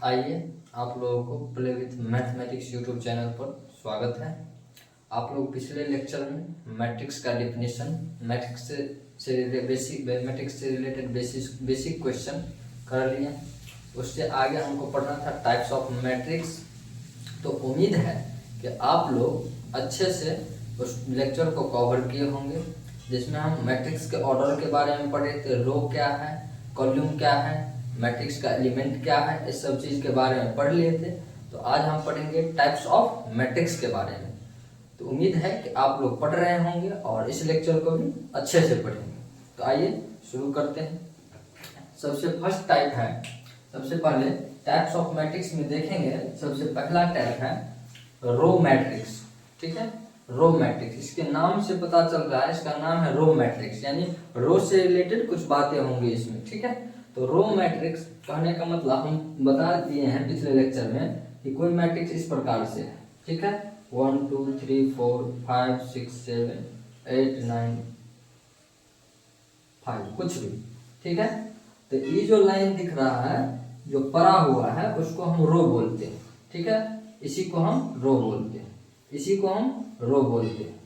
आइए, आप लोगों को play with mathematics YouTube channel पर स्वागत है। आप लोग पिछले लेक्चर में मैट्रिक्स का डिफिनीशन, मैट्रिक्स से रिलेटेड बेसिक क्वेश्चन कर लिए। उससे आगे हमको पढ़ना था टाइप्स ऑफ मैट्रिक्स। तो उम्मीद है कि आप लोग अच्छे से उस लेक्चर को कवर किए होंगे, जिसमें हम मैट्रिक्स के ऑर्डर के बारे में पढ़े थे। रो क्या है, कॉलम क्या है, मैट्रिक्स का एलिमेंट क्या है, इस सब चीज़ के बारे में पढ़ लिए थे। तो आज हम पढ़ेंगे टाइप्स ऑफ मैट्रिक्स के बारे में। तो उम्मीद है कि आप लोग पढ़ रहे होंगे और इस लेक्चर को भी अच्छे से पढ़ेंगे। तो आइए शुरू करते हैं। सबसे फर्स्ट टाइप है, सबसे पहले टाइप्स ऑफ मैट्रिक्स में देखेंगे। सबसे पहला टाइप है रो मैट्रिक्स। ठीक है, रो मैट्रिक्स, इसके नाम से पता चल रहा है, इसका नाम है रो मैट्रिक्स, यानी रो से रिलेटेड कुछ बातें होंगी इसमें। ठीक है, तो रो मैट्रिक्स कहने का मतलब हम बता दिए हैं पिछले लेक्चर में कि कोई मैट्रिक्स इस प्रकार से है। ठीक है, 1 2 3 4 5 6 7 8 9 5 कुछ भी। ठीक है, तो ये जो लाइन दिख रहा है, जो पड़ा हुआ है, उसको हम रो बोलते हैं। ठीक है, इसी को हम रो बोलते हैं, इसी को हम रो बोलते हैं।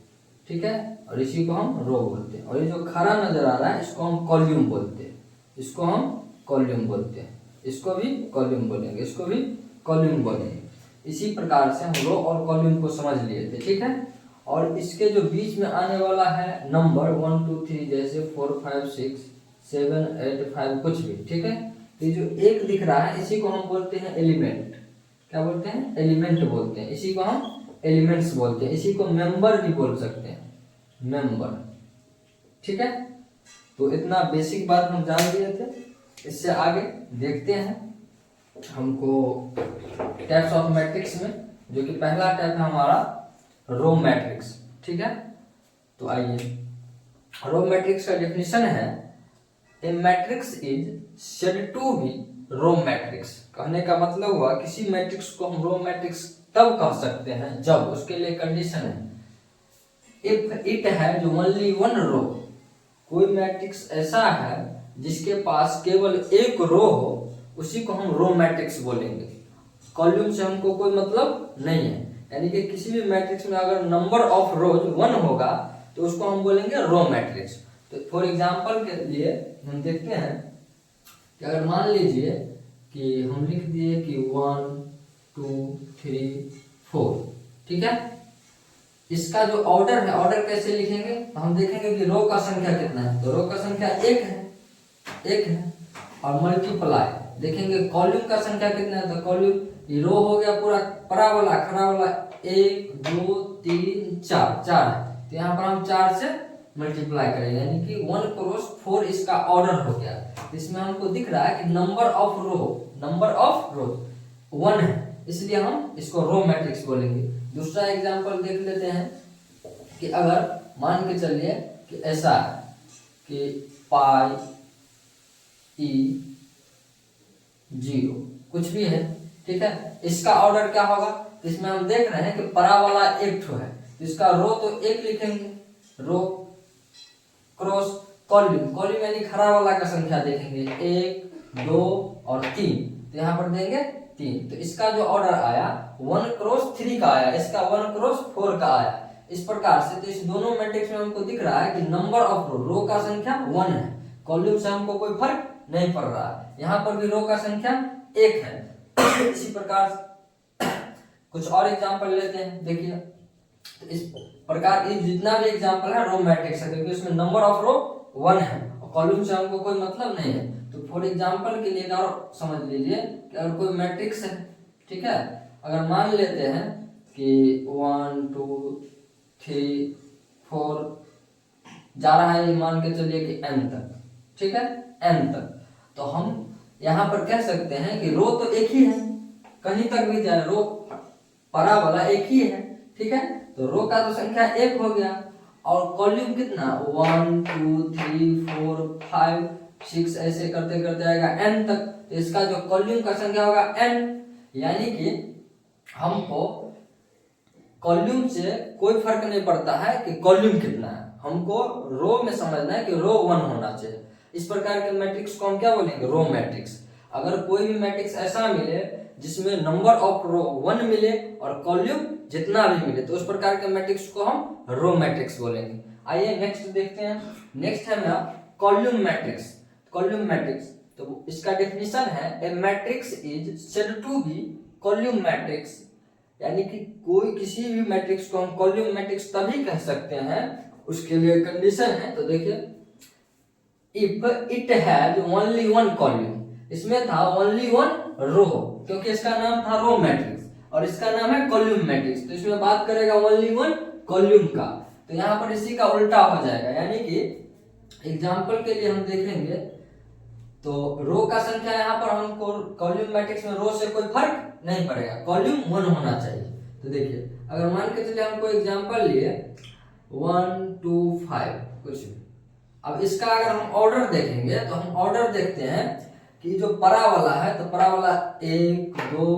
ठीक है, और इसी को हम रो बोलते हैं। और ये जो खड़ा नजर आ रहा है, इसको हम कॉल्यूम बोलते हैं, इसको हम कॉल्यूम बोलते हैं, इसको भी कॉल्यूम बोलेंगे, इसको भी कॉल्यूम बोलेंगे। इसी प्रकार से हम रो और कॉल्यूम को समझ लिए थे। ठीक है, और इसके जो बीच में आने वाला है नंबर 1 2 3, जैसे 4 5 6 7 8 5 कुछ भी। ठीक है, तो जो एक दिख रहा है, इसी को हम बोलते हैं एलिमेंट। क्या बोलते हैं? एलिमेंट बोलते हैं। इसी को हम एलिमेंट्स बोलते हैं। इसी को मेंबर भी बोल सकते हैं, मेंबर। ठीक है, तो इतना बेसिक बात हम जान लिए थे। इससे आगे देखते हैं हमको टाइप्स ऑफ मैट्रिक्स में, जो कि पहला टाइप है हमारा रो मैट्रिक्स। ठीक है, तो आइए, रो मैट्रिक्स का डेफिनेशन है a matrix is said to be row matrix. कहने का मतलब हुआ किसी मैट्रिक्स को हम रो मैट्रिक्स तब कह सकते हैं जब उसके लिए कंडीशन है इफ इट है जो ओनली वन रो। कोई मैट्रिक्स ऐसा है जिसके पास केवल एक रो हो, उसी को हम रो मैट्रिक्स बोलेंगे। कॉलम से हमको कोई मतलब नहीं है, यानी कि किसी भी मैट्रिक्स में अगर नंबर ऑफ रोज 1 होगा तो उसको हम बोलेंगे रो मैट्रिक्स। तो फॉर एग्जांपल के लिए हम देखते हैं कि अगर मान लीजिए कि हम लिख दिए कि 1 2 3 4। ठीक है, इसका जो ऑर्डर है, ऑर्डर कैसे लिखेंगे? तो हम देखेंगे कि रो का संख्या कितना है, तो रो का संख्या एक है और मल्टीप्लाई देखेंगे कॉलम का संख्या कितना है, तो कॉलम ये रो हो गया पूरा परा वाला खड़ा वाला 1 2 3 4 4 है, तो यहाँ पर हम 4 से मल्टीप्लाई करेंगे, यानी कि 1 क्रॉस 4 इसका ऑर्डर हो गया। इसमें हमको दिख रहा है कि नंबर ऑफ रो 1 है, इसलिए हम इसको रो मैट्रिक्स बोलेंगे। दूसरा एग्जांपल देख लेते हैं कि अगर मान के चलिए कि ऐसा है कि पाई ई 0 कुछ भी है। ठीक है, इसका ऑर्डर क्या होगा? तो इसमें हम देख रहे हैं कि परा वाला एक ठो है, तो इसका रो तो एक लिखेंगे, रो क्रॉस कॉलम यानी खड़ा वाला का संख्या देखेंगे 1 2 और 3, तो यहाँ पर देंगे 3। तो इसका जो ऑर्डर आया 1 क्रॉस 3 का आया, इसका 1 क्रॉस 4 का आया। इस प्रकार से तो इस दोनों मैट्रिक्स में हमको दिख रहा है कि नंबर ऑफ रो का संख्या 1 है, कॉलम से हमको कोई फर्क नहीं पड़ रहा है। यहाँ पर भी रो का संख्या 1 है। इसी प्रकार कुछ और एग्जांपल लेते हैं। देखिए, तो इस प्रकार ये जितना भी एग्जांपल है रो मैट्रिक्स है, क्योंकि उसमें नंबर ऑफ रो 1 है और कॉलम से हमको कोई मतलब नहीं है। तो फॉर एग्जांपल के लिए और समझ लीजिए कि अगर कोई मैट्रिक्स है, ठीक है, अगर मान लेते हैं कि 1 2 3 4 जा रहा है, मान के चलिए कि n तक। ठीक है, n तक, तो हम यहाँ पर कह सकते हैं कि रो तो एक ही है, कहीं तक भी जाए रो परा वाला एक ही है। ठीक है, तो रो का तो संख्या 1 हो गया और कॉलम कितना 1 2 3 4 5 6 ऐसे करते करते आएगा n तक, तो इसका जो कॉलम का संख्या होगा n, यानी कि हमको कॉलम से कोई फर्क नहीं पड़ता है कि कॉलम कितना है, हमको रो में समझना है कि रो 1 होना चाहिए। इस प्रकार के मैट्रिक्स को हम क्या बोलेंगे? Row matrix. अगर कोई भी मैट्रिक्स ऐसा मिले जिसमें नंबर ऑफ रो 1 मिले और कॉलम जितना भी मिले, तो उस प्रकार के मैट्रिक्स को हम रो मैट्रिक्स बोलेंगे। आइए नेक्स्ट देखते हैं। नेक्स्ट है मेरा कॉलम मैट्रिक्स। कॉलम मैट्रिक्स, तो इसका डेफिनेशन है a matrix is said to be column matrix, यानी कि कोई किसी भी मैट्रिक्स को हम कॉलम मैट्रिक्स तभी कह सकते हैं, उसके लिए कंडीशन है। तो देखिए, if it has only one column, इसमें था ओनली वन रो, क्योंकि इसका नाम था रो मैट्रिक्स और इसका नाम है कॉलम मैट्रिक्स, तो इसमें बात करेगा ओनली वन कॉलम का। तो यहाँ पर इसी का उल्टा हो जाएगा, यानी कि एग्जाम्पल के लिए हम देखेंगे तो रो का संख्या यहाँ पर हमको कॉलम मैट्रिक्स में रो से कोई फर्क नहीं पड़ेगा, कॉलम 1 होना चाहिए। तो देखिए, अगर मान के चलिए हमको एग्जाम्पल लिए 1 2 5 कुछ भी, अब इसका अगर हम ऑर्डर देखेंगे तो हम ऑर्डर देखते हैं कि जो परा वाला है, तो परा वाला 1 2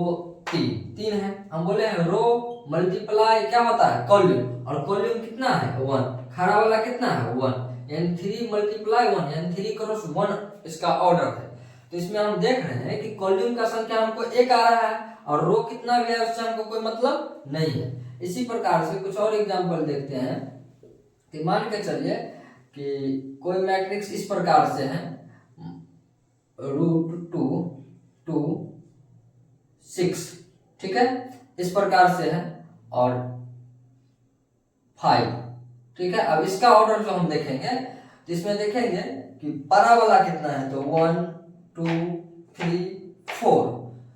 3 है, हम बोले हैं रो मल्टीप्लाई क्या होता है कॉलम, और कॉलम कितना है 1, खड़ा वाला कितना है 1, यानी 3 मल्टीप्लाई 1 यानी 3 क्रॉस 1 इसका ऑर्डर है। तो इसमें हम देख रहे हैं कि कॉलम का संख्या हमको 1 आ रहा है और रो कितना भी है उससे हमको कोई मतलब नहीं है। इसी प्रकार से कुछ और एग्जांपल देखते हैं कि मान के चलिए कि कोई मैट्रिक्स इस प्रकार से है √2 2 6, ठीक है, इस प्रकार से है और 5, ठीक है। अब इसका ऑर्डर जो हम देखेंगे तो इसमें देखेंगे कि परा वाला कितना है, तो 1 2 3 4,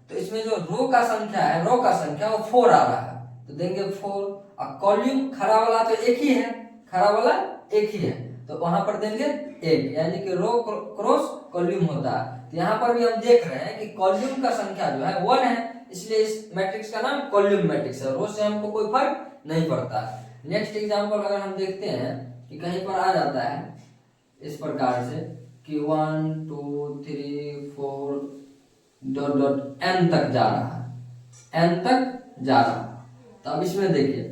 तो इसमें जो रो का संख्या है, रो का संख्या वो 4 आ रहा है, तो देंगे 4। और कॉलम खड़ा वाला तो एक ही है, खड़ा वाला एक ही है, तो वहां पर देंगे 1, यानी कि रो क्रॉस कॉलम होता है। तो यहाँ पर भी हम देख रहे हैं कि कॉलम का संख्या जो है 1 है, इसलिए इस मैट्रिक्स का नाम कॉलम मैट्रिक्स है, रो से हमको कोई फर्क नहीं पड़ता। नेक्स्ट एग्जांपल अगर हम देखते हैं कि कहीं पर आ जाता है इस प्रकार से कि 1 2 3 4 डॉट डॉट n तक जा रहा है, n तक जा रहा है, तो अब इसमें देखिए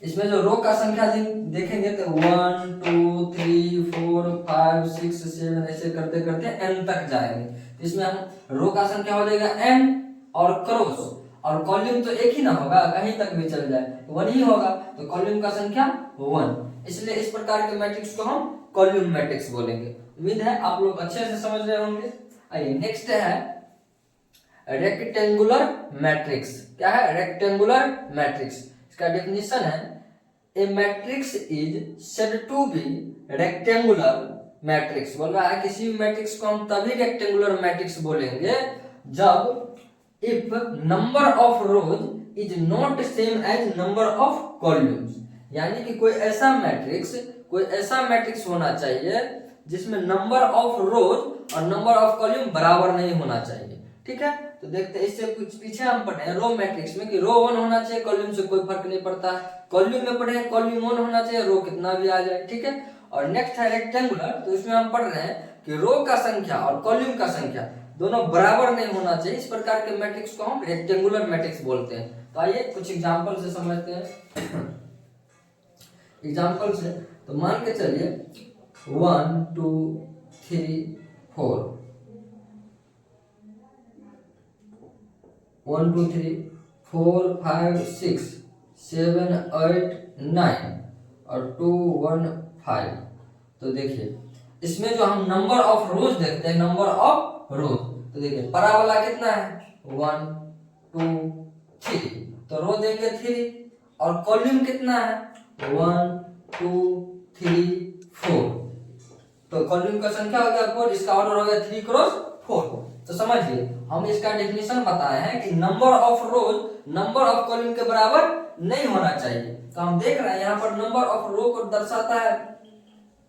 इसमें जो रो का संख्या देखेंगे तो 1 2 3 4 5 6 7 ऐसे करते करते n तक जाएंगे। तो इसमें हम रो का संख्या हो जाएगा n और क्रॉस, और कॉलम तो एक ही ना होगा, कहीं तक भी चल जाए 1 ही होगा, तो कॉलम का संख्या 1, इसलिए इस प्रकार के मैट्रिक्स को हम कॉलम मैट्रिक्स बोलेंगे। उम्मीद है आप लोग अच्छे से समझ रहे होंगे। आइए नेक्स्ट है रेक्टेंगुलर मैट्रिक्स। क्या है रेक्टेंगुलर मैट्रिक्स? इसका डेफिनेशन है a matrix is said to be rectangular matrix. बोल रहा है किसी भी मैट्रिक्स को हम तभी रेक्टेंगुलर मैट्रिक्स बोलेंगे जब if number of rows is not same as number of columns, यानी कि कोई ऐसा मैट्रिक्स होना चाहिए जिसमें नंबर ऑफ रोज और नंबर ऑफ कॉलम बराबर नहीं होना चाहिए। ठीक है, तो देखते हैं इससे कुछ पीछे हम पढ़े हैं रो मैट्रिक्स में कि रो 1 होना चाहिए, कॉलम से कोई फर्क नहीं पड़ता। कॉलम में पढ़े हैं कॉलम 1 होना चाहिए, रो कितना भी आ जाए। ठीक है, और नेक्स्ट है रेक्टेंगुलर, तो इसमें हम पढ़ रहे हैं कि रो का संख्या और कॉलम का संख्या दोनों बराबर नहीं होना चाहिए। इस प्रकार के मैट्रिक्स को हम रेक्टेंगुलर मैट्रिक्स बोलते हैं। तो आइए कुछ एग्जांपल से समझते हैं। एग्जांपल से तो मान के चलिए 1 2 3 4 1 2 3 4 5 6 7 8 9 और 2 1 5। तो देखिए इसमें जो हम नंबर ऑफ रोज देखते हैं, नंबर ऑफ रोज, तो देखिए परा वाला कितना है 1 2 3, तो रो देंगे 3, और कॉलम कितना है 1 2 3 4, तो कॉलम का संख्या हो गया 4, इसका ऑर्डर हो गया 3 क्रॉस 4। तो समझिए हम इसका डेफिनेशन बताए हैं कि number of rose number of column के बराबर नहीं होना चाहिए। तो हम देख रहे हैं यहाँ पर नंबर ऑफ रो को दर्शाता है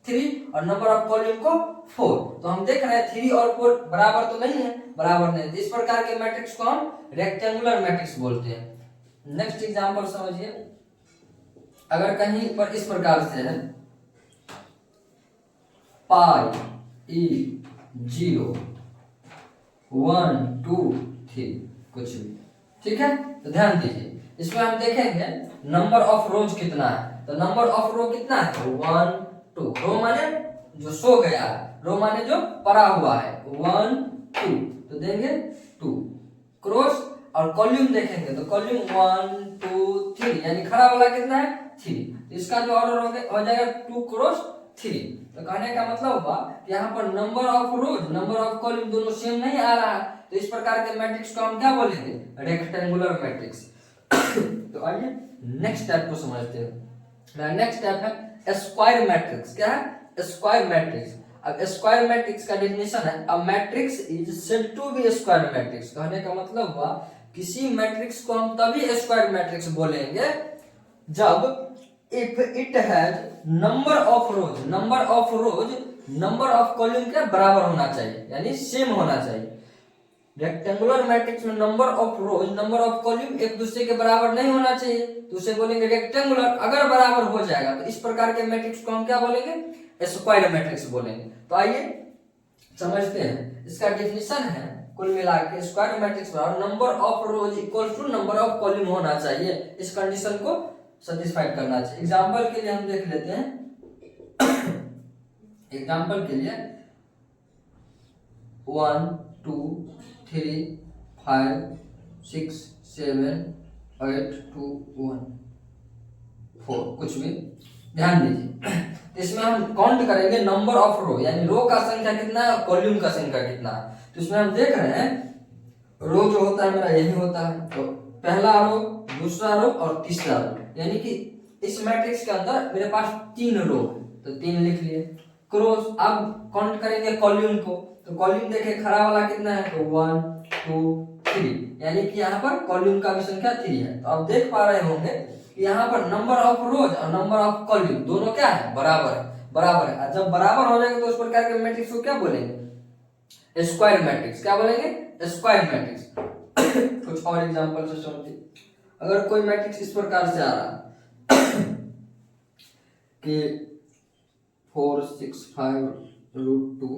3 और नंबर ऑफ कॉलम को 4, तो हम देख रहे हैं 3 और 4 बराबर तो नहीं है, बराबर नहीं। इस प्रकार के मैट्रिक्स को हम रेक्टेंगुलर मैट्रिक्स बोलते हैं। नेक्स्ट एग्जांपल समझिए, अगर कहीं पर इस प्रकार से है पाई ई 0 1 2 3 कुछ भी, ठीक है। तो ध्यान दीजिए इसमें हम देखेंगे नंबर ऑफ रोज कितना है, तो नंबर ऑफ रो कितना है 1 2, रो माने जो सो गया है, रो माने जो परा हुआ है, 1 2 तो देंगे 2 क्रॉस, और कॉलम देखेंगे तो कॉलम 1 2 3 यानी खड़ा वाला कितना है 3, तो इसका जो ऑर्डर हो जाएगा 2 क्रॉस 3। तो कहने का मतलब हुआ कि यहाँ पर number of rose number of column दोनों सेम नहीं आ रहा है, तो इस प्रकार के मैट्रिक्स को हम क्या बोलेंगे, रेक्टेंगुलर मैट्रिक्स। तो आइए नेक्स्ट स्टेप को समझते हैं। नेक्स्ट स्टेप है स्क्वायर मैट्रिक्स। क्या है, स्क्वायर मैट्रिक्स। अब स्क्वायर मैट्रिक्स का डेफिनेशन है a matrix is said to be square matrix. कहने का मतलब हुआ किसी मैट्रिक्स को हम तभी स्क्वायर मैट्रिक्स बोलेंगे जब if it has number of rose number of column के बराबर होना चाहिए, यानी सेम होना चाहिए। रेक्टेंगुलर मैट्रिक्स में number of rose number of column एक दूसरे के बराबर नहीं होना चाहिए, तो उसे बोलेंगे रेक्टेंगुलर। अगर बराबर हो जाएगा तो इस प्रकार के मैट्रिक्स को हम क्या बोलेंगे, स्क्वायर मैट्रिक्स बोलेंगे। तो आइए समझते हैं, इसका डेफिनेशन है कुल मिला के स्क्वायर मैट्रिक्स बराबर number of rows equal to number of column होना चाहिए। इस कंडीशन को सेटिस्फाइड करना चाहिए। एग्जांपल के लिए हम देख लेते हैं। एग्जांपल के लिए 1 2 3 5 6 7 8 2 1 4 कुछ भी, ध्यान दीजिए। इसमें हम काउंट करेंगे नंबर ऑफ रो, यानी रो का संख्या कितना है, कॉलम का संख्या कितना है। तो इसमें हम देख रहे हैं रो जो होता है मेरा यही होता है, तो पहला रो, दूसरा रो और तीसरा रो, यानी कि इस मैट्रिक्स के अंदर मेरे पास 3 रो है, तो 3 लिख लिए क्रॉस। अब काउंट करेंगे कॉलम को, तो कॉलम देखें खड़ा वाला कितना है, तो 1 2 3, यानी कि यहाँ पर कॉलम का भी संख्या 3 है। तो आप देख पा रहे होंगे कि यहाँ पर नंबर ऑफ रोज और नंबर ऑफ कॉलम दोनों क्या है, बराबर है। जब बराबर हो जाएगा तो उस प्रकार के मैट्रिक्स को क्या बोलेंगे, स्क्वायर मैट्रिक्स। क्या बोलेंगे, स्क्वायर मैट्रिक्स। कुछ और एग्जांपल से समझिए। अगर कोई मैट्रिक्स इस प्रकार से आ रहा है कि 4 6 5 √2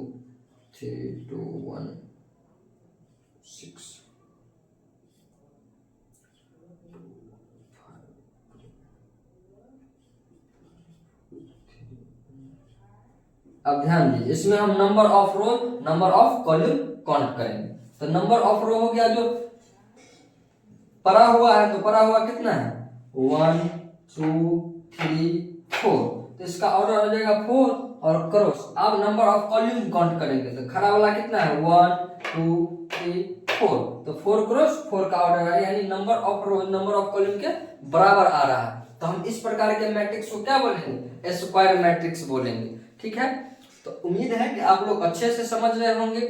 3 2 1 6 अब ध्यान दीजिए, इसमें हम number of row number of column count करेंगे। तो नंबर ऑफ रो हो गया जो परा हुआ है, तो परा हुआ कितना है, 1 2 3 4, तो इसका ऑर्डर हो जाएगा 4 और क्रॉस। अब नंबर ऑफ कॉलम काउंट करेंगे, तो खड़ा वाला कितना है, 1 2 3 4, तो 4 क्रॉस 4 का ऑर्डर है, यानी number of row number of column के बराबर आ रहा है। तो हम इस प्रकार के मैट्रिक्स को क्या बोलेंगे, स्क्वायर मैट्रिक्स बोलेंगे। ठीक है, तो उम्मीद है कि आप लोग अच्छे से समझ रहे होंगे।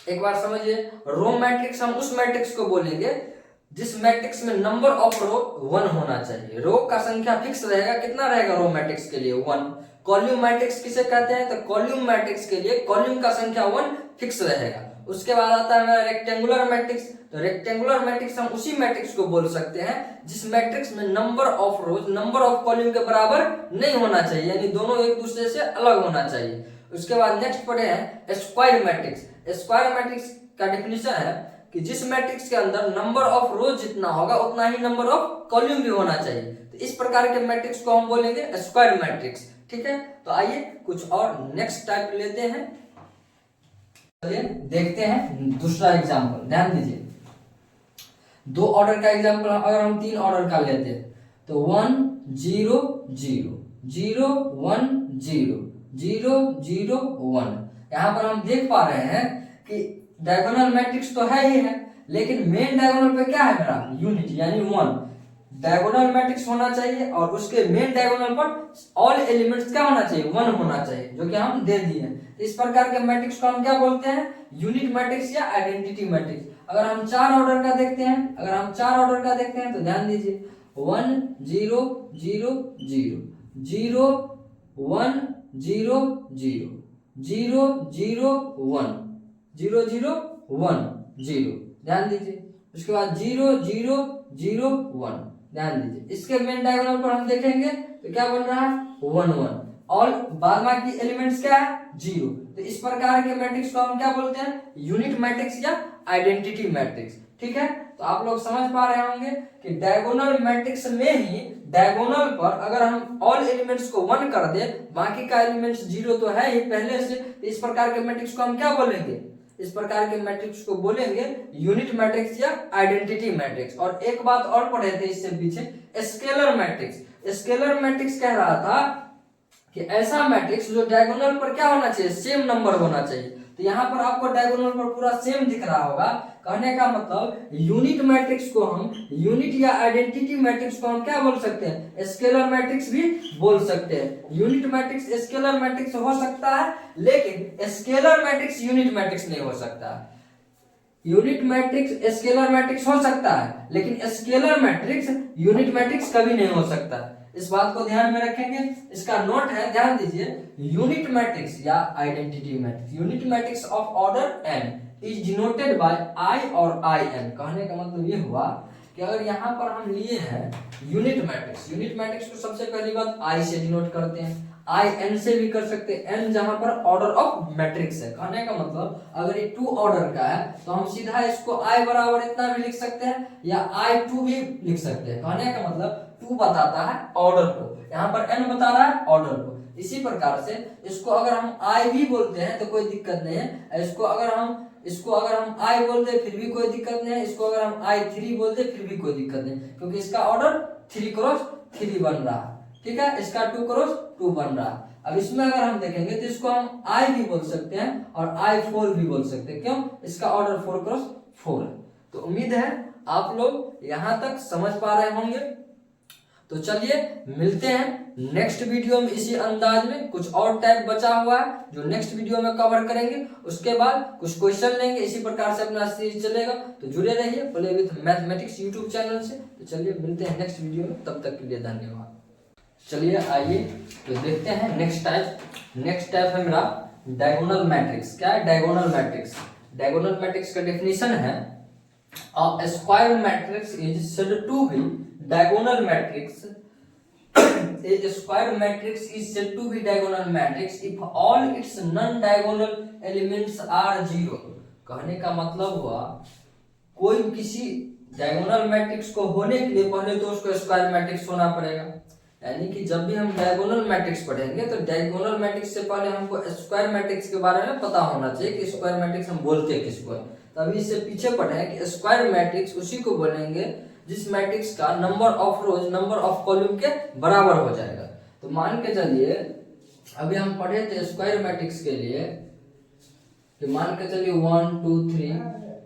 एक बार समझिए, रो मैट्रिक्स हम उस मैट्रिक्स को बोलेंगे जिस मैट्रिक्स में नंबर ऑफ रो 1 होना चाहिए। रो का संख्या फिक्स रहेगा, कितना रहेगा रो मैट्रिक्स के लिए, 1। कॉलम मैट्रिक्स किसे कहते हैं, तो कॉलम मैट्रिक्स के लिए कॉलम का संख्या 1 फिक्स रहेगा। उसके बाद आता है हमारा रेक्टेंगुलर मैट्रिक्स। तो रेक्टेंगुलर मैट्रिक्स हम उसी मैट्रिक्स को बोल सकते हैं जिस मैट्रिक्स में number of rose number of column के बराबर नहीं होना चाहिए, यानी दोनों एक दूसरे से अलग होना चाहिए। उसके बाद नेक्स्ट पढ़े हैं स्क्वायर मैट्रिक्स। स्क्वायर मैट्रिक्स का डेफिनेशन है कि जिस मैट्रिक्स के अंदर नंबर ऑफ रोज जितना होगा उतना ही नंबर ऑफ कॉलम भी होना चाहिए। तो इस प्रकार के मैट्रिक्स को हम बोलेंगे स्क्वायर मैट्रिक्स। ठीक है, तो आइए कुछ और नेक्स्ट टाइप लेते हैं। चलिए देखते हैं दूसरा एग्जांपल। ध्यान दीजिए, 2 ऑर्डर का एग्जांपल अगर हम 3 ऑर्डर का लेते हैं तो 1 0 0 0 1 0 0 0 1। यहाँ पर हम देख पा रहे हैं कि डायगोनल मैट्रिक्स तो है ही है, लेकिन मेन डायगोनल पे क्या है मेरा, यूनिट यानी 1। डायगोनल मैट्रिक्स होना चाहिए और उसके मेन डायगोनल पर ऑल एलिमेंट्स क्या होना चाहिए, 1 होना चाहिए, जो कि हम दे दिए हैं। इस प्रकार के मैट्रिक्स को हम क्या बोलते हैं, यूनिट मैट्रिक्स या आइडेंटिटी मैट्रिक्स। अगर हम 4 ऑर्डर का देखते हैं तो ध्यान दीजिए, 1 0 0 0 0 1 0 0 0 0 1 0 0 1 0, ध्यान दीजिए। उसके बाद 0 0 0 1, ध्यान दीजिए। इसके मेन डायगोनल पर हम देखेंगे तो क्या बन रहा है, 1 1, और बाद बाकी एलिमेंट्स क्या है, 0। तो इस प्रकार के मैट्रिक्स को हम क्या बोलते हैं, यूनिट मैट्रिक्स या आइडेंटिटी मैट्रिक्स। ठीक है, तो आप लोग समझ पा रहे होंगे कि डायगोनल मैट्रिक्स में ही डायगोनल पर अगर हम ऑल एलिमेंट्स को 1 कर दे, बाकी का एलिमेंट्स 0 तो है ही पहले से, इस प्रकार के मैट्रिक्स को हम क्या बोलेंगे? इस प्रकार के मैट्रिक्स को बोलेंगे यूनिट मैट्रिक्स या आइडेंटिटी मैट्रिक्स। और एक बात और पढ़े थे इससे पीछे, स्केलर मैट्रिक्स। स्केलर मैट्रिक्स कह रहा था कि ऐसा मैट्रिक्स जो डायगोनल पर क्या होना चाहिए? सेम नंबर होना चाहिए। तो यहाँ पर आपको डायगोनल पर पूरा सेम दिख रहा होगा। कहने का मतलब यूनिट मैट्रिक्स को हम, यूनिट या आइडेंटिटी मैट्रिक्स को हम क्या बोल सकते हैं? स्केलर मैट्रिक्स भी बोल सकते हैं। यूनिट मैट्रिक्स स्केलर मैट्रिक्स हो सकता है, लेकिन स्केलर मैट्रिक्स यूनिट मैट्रिक्स नहीं हो सकता। यूनिट मैट्रिक्स स्केलर मैट्रिक्स हो सकता है, लेकिन स्केलर मैट्रिक्स यूनिट मैट्रिक्स कभी नहीं हो सकता। इस बात को ध्यान में रखेंगे। इसका नोट है, ध्यान दीजिए, यूनिट मैट्रिक्स या identity matrix, unit matrix of order n is denoted by I और In। कहने का मतलब ये हुआ कि अगर यहाँ पर हम लिए हैं यूनिट मैट्रिक्स, यूनिट मैट्रिक्स को सबसे पहली बात I से डिनोट करते हैं, I n से भी कर सकते हैं, n जहां पर ऑर्डर ऑफ मैट्रिक्स है। कहने का मतलब अगर ये 2 ऑर्डर का है तो हम सीधा इसको I बराबर इतना भी लिख सकते हैं या I2 भी लिख सकते हैं। कहने का मतलब 2 बताता है ऑर्डर को, यहाँ पर n बता रहा है ऑर्डर को। इसी प्रकार से इसको अगर हम I भी बोलते हैं तो कोई दिक्कत नहीं है, इसको अगर हम I बोलते हैं फिर भी कोई दिक्कत नहीं है, इसको अगर हम I3 बोलते हैं फिर भी कोई दिक्कत नहीं, क्योंकि इसका ऑर्डर 3x3 बन रहा है। ठीक है, इसका 2x2 बन रहा है। अब इसमें अगर हम देखेंगे तो इसको हम I भी बोल सकते हैं और I4 भी बोल सकते हैं। क्यों? इसका ऑर्डर 4x4 है। तो उम्मीद है आप लोग यहाँ तक समझ पा रहे होंगे। तो चलिए मिलते हैं नेक्स्ट वीडियो में इसी अंदाज में। कुछ और टाइप बचा हुआ है जो नेक्स्ट वीडियो में कवर करेंगे, उसके बाद कुछ क्वेश्चन लेंगे। इसी प्रकार से अपना सीरीज चलेगा, तो जुड़े रहिए play with mathematics YouTube channel से। तो चलिए मिलते हैं नेक्स्ट वीडियो में, तब तक के लिए धन्यवाद। चलिए आइए तो देखते हैं नेक्स्ट टाइप है मेरा डायगोनल मैट्रिक्स। क्या है डायगोनल मैट्रिक्स? डायगोनल मैट्रिक्स का डेफिनेशन है, a square matrix is said to be diagonal matrix. A square matrix is said to be diagonal matrix if all its non-diagonal elements are 0. कहने का मतलब हुआ कोई किसी डायगोनल मैट्रिक्स को होने के लिए पहले तो उसको स्क्वायर मैट्रिक्स होना पड़ेगा। यानी कि जब भी हम डायगोनल मैट्रिक्स पढ़ेंगे तो डायगोनल मैट्रिक्स से पहले हमको स्क्वायर मैट्रिक्स के बारे में पता होना चाहिए कि स्क्वायर मैट्रिक्स हम बोलते किसको है। तभी इससे पीछे पढ़े कि स्क्वायर मैट्रिक्स उसी को बोलेंगे जिस मैट्रिक्स का number of rose number of column के बराबर हो जाएगा। तो मान के चलिए अभी हम पढ़े थे स्क्वायर मैट्रिक्स के लिए कि मान के चलिए 1 2 3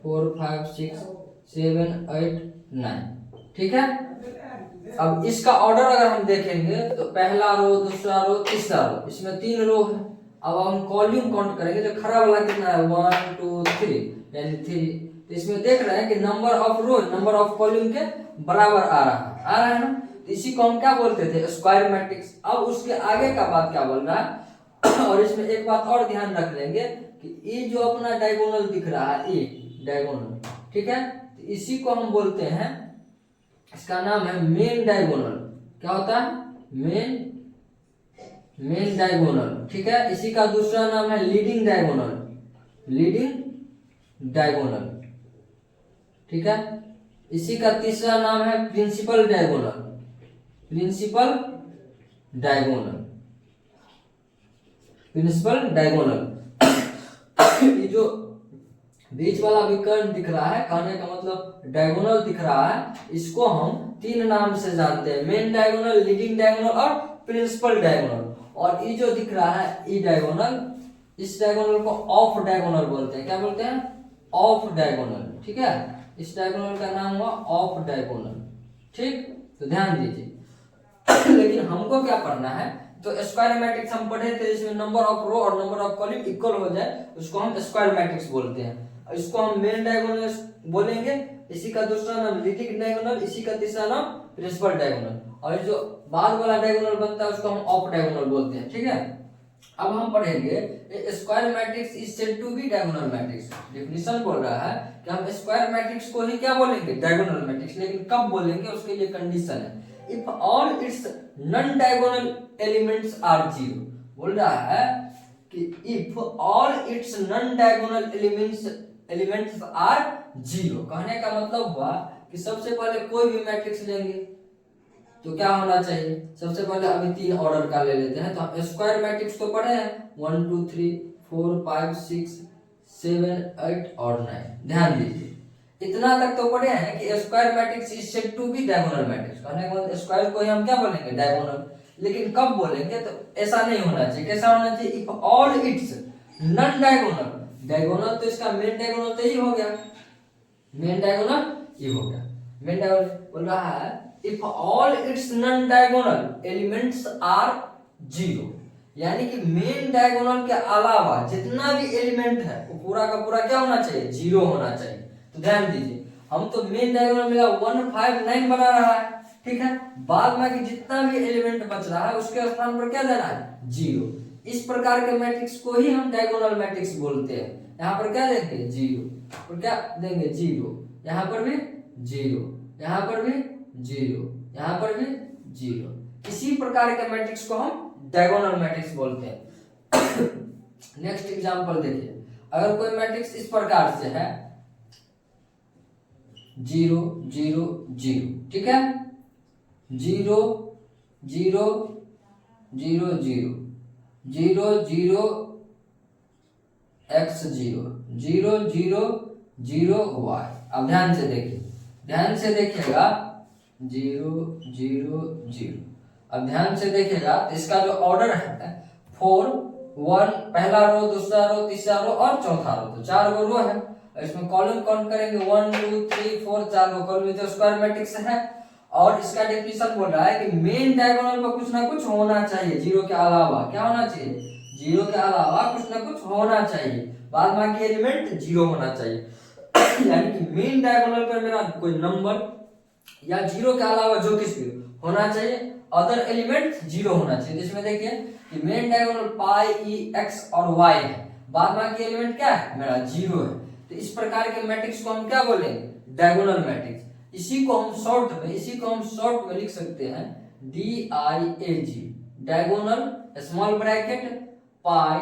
4 5 6 7 8 9। ठीक है, अब इसका ऑर्डर अगर हम देखेंगे तो पहला रो, दूसरा रो, तीसरा रो, इसमें 3 रो है। अब हम कॉलम काउंट करेंगे तो खड़ा वाला कितना है 1 2 3 यानी 3। तो इसमें देख रहे हैं कि number of row number of column के बराबर आ रहा है ना। तो इसी को हम क्या बोलते थे? Square matrix. अब उसके आगे का बात क्या बोल रहा है और इसमें एक बात और ध्यान रख लेंगे कि ये जो अपना डायगोनल दिख रहा है, ये डायगोनल, ठीक है, तो इसी को हम बोलते हैं, इसका नाम है मेन डायगोनल। क्या होता है? Main diagonal. ठीक है, इसी का दूसरा नाम है लीडिंग डायगोनल। ठीक है, इसी का तीसरा नाम है प्रिंसिपल डायगोनल। ये जो बीच वाला विकर्ण दिख रहा है, कहने का मतलब डायगोनल दिख रहा है, इसको हम 3 नाम से जानते हैं, मेन डायगोनल, लीडिंग डायगोनल और प्रिंसिपल डायगोनल। और ये जो दिख रहा है ई डायगोनल, इस डायगोनल को ऑफ डायगोनल बोलते हैं। क्या बोलते हैं? Of diagonal. ठीक है, इस डायगोनल का नाम हुआ ऑफ डायगोनल। ठीक, तो ध्यान दीजिए। लेकिन हमको क्या पढ़ना है? तो स्क्वायर मैट्रिक्स हम पढ़े थे, इसमें नंबर ऑफ रो और नंबर ऑफ कॉलम इक्वल हो जाए उसको हम स्क्वायर मैट्रिक्स बोलते हैं। इसको हम मेन डायगोनल बोलेंगे, इसी का दूसरा नाम लीडिंग डायगोनल, इसी का तीसरा नाम प्रिंसिपल डायगोनल, और जो बाद वाला डायगोनल बनता है उसको हम ऑफ डायगोनल बोलते हैं। ठीक है, अब हम पढ़ेंगे square matrix is said to be diagonal matrix. Definition बोल रहा है कि हम स्क्वायर मैट्रिक्स को ही क्या बोलेंगे? Diagonal matrix. लेकिन कब बोलेंगे उसके लिए कंडीशन है, if all its non diagonal elements are 0। बोल रहा है कि if all its non diagonal elements elements are zero. कहने का मतलब हुआ कि सबसे पहले कोई भी मैट्रिक्स लेंगे तो क्या होना चाहिए, सबसे पहले अभी 3 ऑर्डर का ले लेते हैं। तो हम स्क्वायर मैट्रिक्स तो पढ़े हैं 1 2 3 4 5 6 7 8 और 9। ध्यान दीजिए इतना तक तो पढ़े हैं कि square matrix is said to be diagonal matrix. कहने का मतलब स्क्वायर को ही हम क्या बोलेंगे, डायगोनल। लेकिन कब बोलेंगे तो ऐसा नहीं होना चाहिए। कैसा होना चाहिए, if all its non diagonal. Diagonal तो इसका मेन डायगोनल तो ही हो गया, मेन डायगोनल ये हो गया। मेन डायगोनल बोल रहा है if all its non diagonal elements are zero, यानी कि मेन डायगोनल के अलावा जितना भी एलिमेंट है वो पूरा का पूरा क्या होना चाहिए, जीरो होना चाहिए। तो ध्यान दीजिए हम तो मेन डायगोनल मेरा 1 5 9 बना रहा है, ठीक है। बाद में कि जितना भी एलिमेंट बच रहा है उसके स्थान पर क्या देना है, जीरो। इस प्रकार के मैट्रिक्स को ही हम डायगोनल मैट्रिक्स बोलते हैं। यहाँ पर क्या देंगे, जीरो, और क्या देंगे, जीरो। यहाँ पर भी जीरो, यहाँ पर भी जीरो, यहाँ पर भी जीरो। इसी प्रकार के मैट्रिक्स को हम डायगोनल मैट्रिक्स बोलते हैं। नेक्स्ट एग्जांपल देखिए, अगर कोई मैट्रिक्स इस प्रकार से है 0 0 0, ठीक है, 0 0 0 0 0 0 x 0 0 0 0 y। अब ध्यान से देखिए, ध्यान से देखिएगा 0 0 0। अब ध्यान से देखिएगा तो इसका जो ऑर्डर है 4 1, पहला रो, दूसरा रो, तीसरा रो और चौथा रो, तो 4 गो रो है। इसमें कॉलम काउंट करेंगे 1 2 3 4 4 गो कॉलम, जो स्क्वायर मैट्रिक्स है। और इसका डेफिनेशन बोल रहा है कि मेन डायगोनल पर कुछ ना कुछ होना चाहिए, जीरो के अलावा। क्या होना चाहिए, जीरो के अलावा कुछ ना कुछ होना चाहिए। बाद बाकी एलिमेंट जीरो होना चाहिए। यानी कि मेन डायगोनल पर मेरा कोई नंबर या जीरो के अलावा जो किसी होना चाहिए, अदर एलिमेंट जीरो होना चाहिए। जिसमें देखिए कि मेन डायगोनल पाई ई एक्स और वाई है, बाद बाकी एलिमेंट क्या है, मेरा जीरो है। तो इस प्रकार के मैट्रिक्स को हम क्या बोलेंगे, डायगोनल मैट्रिक्स। इसी को हम शॉर्ट में लिख सकते हैं DIAG, diagonal small bracket pi